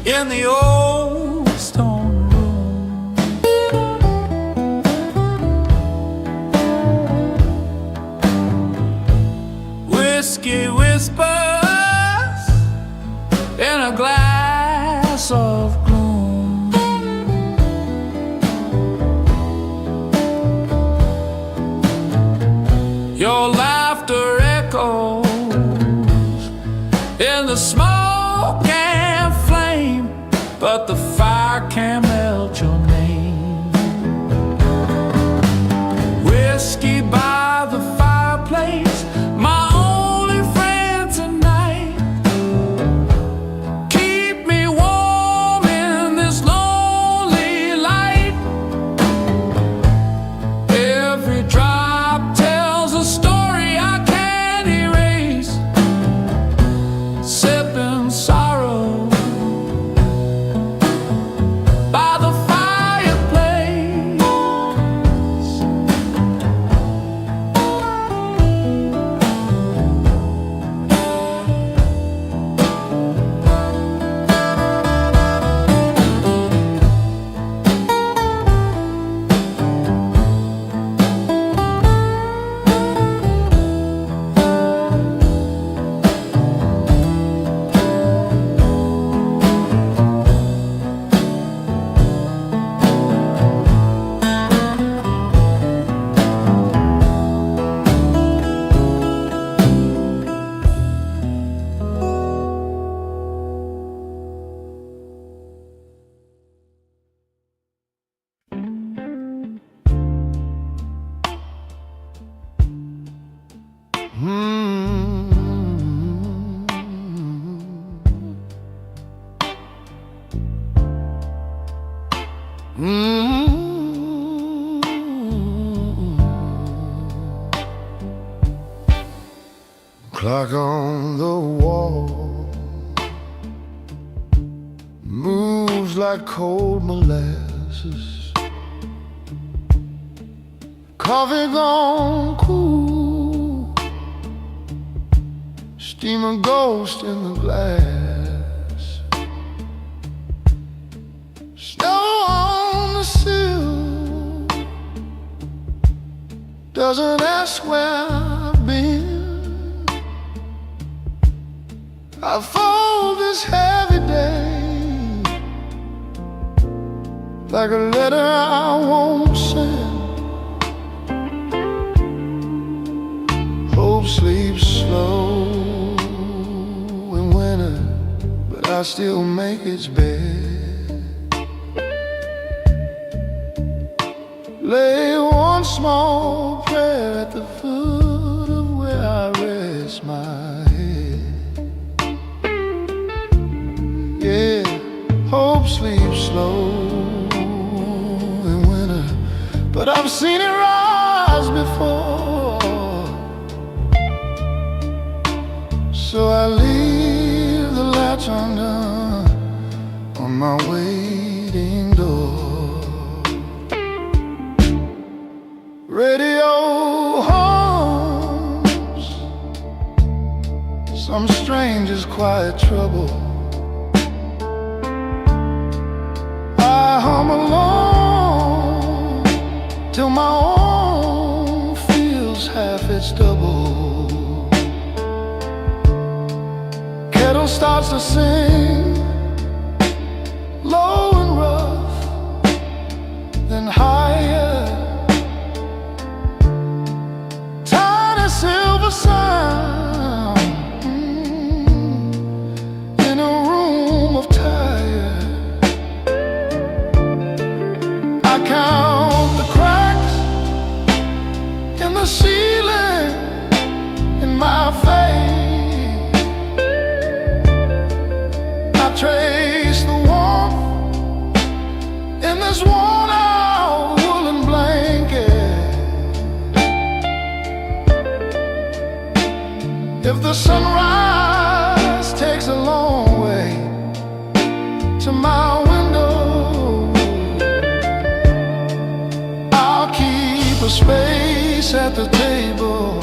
D: In the old stone room, whiskey whispers in a glass of gloom. Your laughter echoes in the smoke and flame, but the fire can't melt your name. Whiskey by the fireplace, my only friend tonight. Keep me warm in this lonely light. Every drop tells a story I can't erase. Sipping sorrow
B: Mm. Mm. Clock on the wall moves like cold molasses. Coffee gone cool, steam a ghost in the glass. Snow on the sill doesn't ask where I've been. I fold this heavy day like a letter I won't send. Hope sleeps slow in winter, but I still make its bed. Lay one small prayer at the foot of where I rest my head. Yeah, hope sleeps slow in winter, but I've seen it rise before. So I leave the latch undone on my waiting door. Radio hums some stranger's quiet trouble. I hum along till my own feels half its double. Kettle starts to sing, low and rough, then higher. Tiny silver sound in a room of tired. I count the cracks in the ceiling in my face. I trace the warmth in this worn-out woolen blanket. If the sunrise takes a long way to my window, I'll keep a space at the table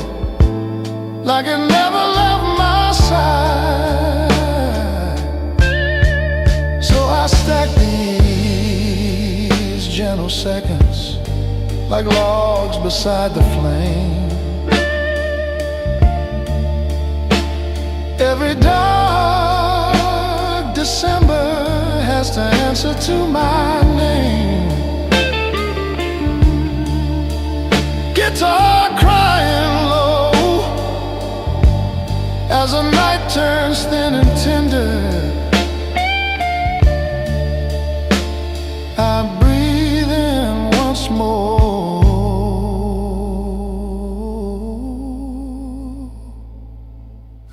B: like it never left my side. So I stack these gentle seconds like logs beside the flame. Every dark December has to answer to my name. Guitar crying low as the night turns thin and tender. I breathe in once more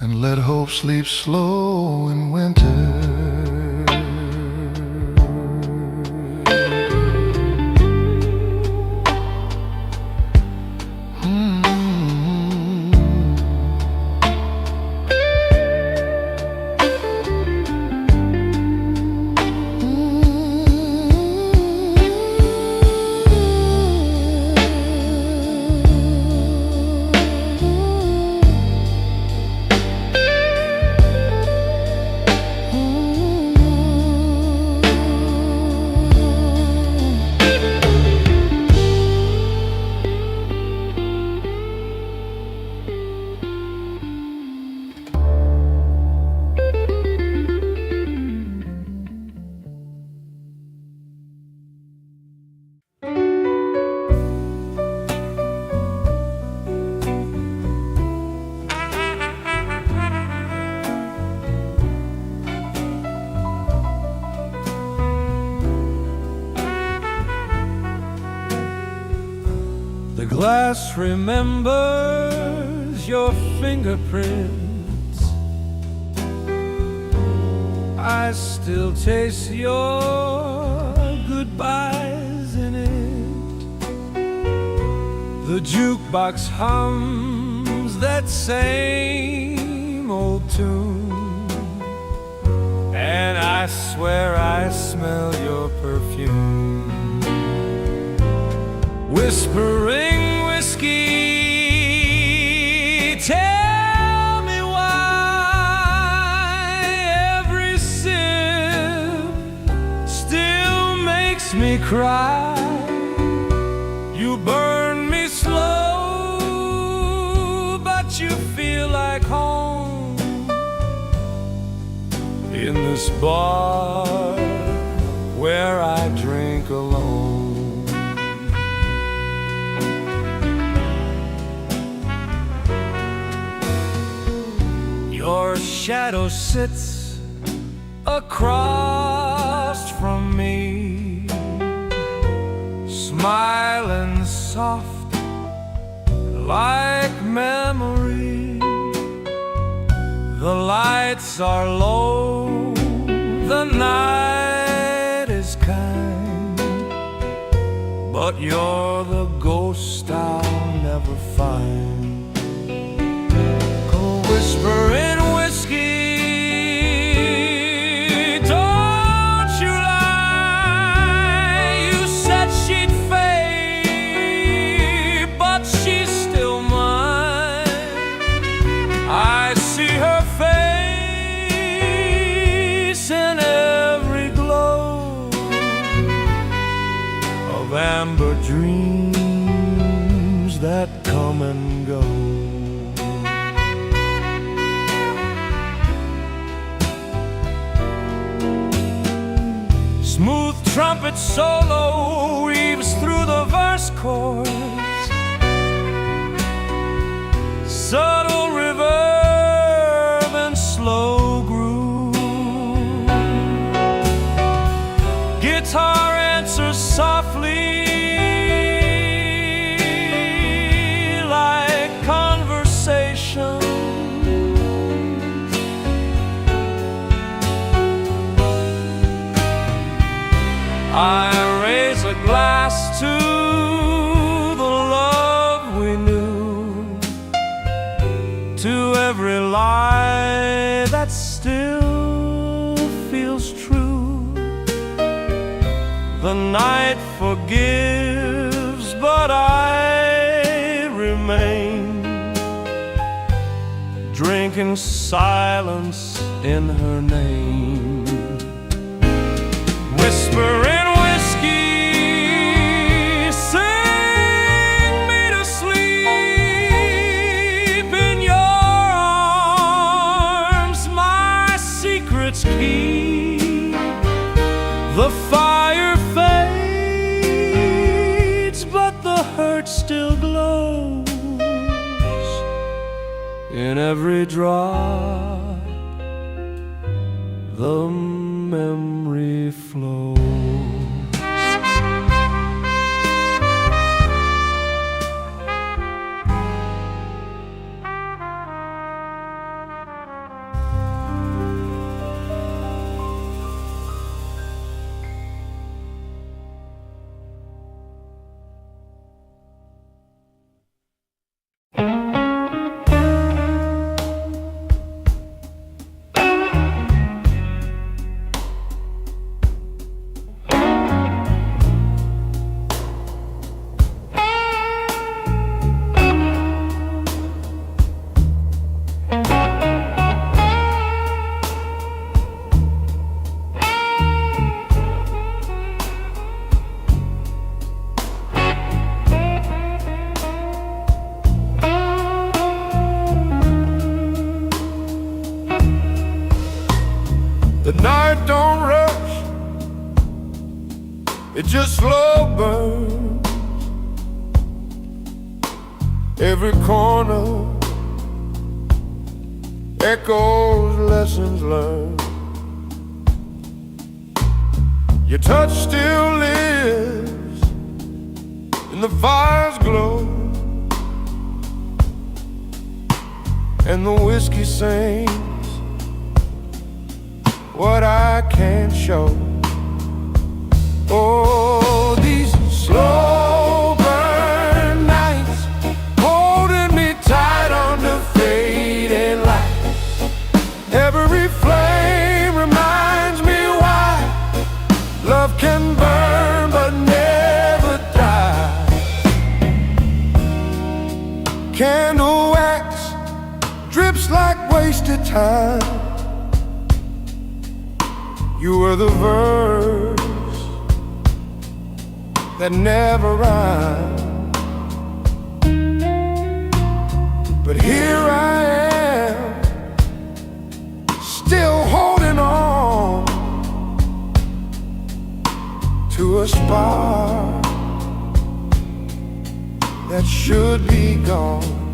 B: and let hope sleep slow in winter.
A: The glass remembers your fingerprints. I still taste your goodbyes in it. The jukebox hums that same old tune, and I swear I smell your perfume. Whispering whiskey, tell me why every sip still makes me cry. You burn me slow, but you feel like home in this bar where I drink alone. Your shadow sits across from me, smiling soft like memory. The lights are low, the night is kind, but you're the ghost I'll never find. Go whispering whiskey, don't you lie. You said she'd fade, but she's still mine. I see her face in every glow of amber dreams that come and go. Smooth trumpet solo weaves through the verse chords, subtle reverb and slow groove. Guitar answers softly like conversation. I raise a glass to the love we knew, to every lie that still feels true. The night forgives, but I remain, drinking silence in her name. Whispering key. The fire fades, but the hurt still glows in every drop. The memory flows.
B: The night don't rush, it just slow burns. Every corner echoes lessons learned. Your touch still lives in the fire's glow.
A: and the whiskey sings what I can't show. Oh, these slow burn nights, holding me tight under fading lights. Every flame reminds me why love can burn but never die. Candle wax drips like wasted time. You were the verse that never rhymed. But here I am, still holding on to a spark that should be gone.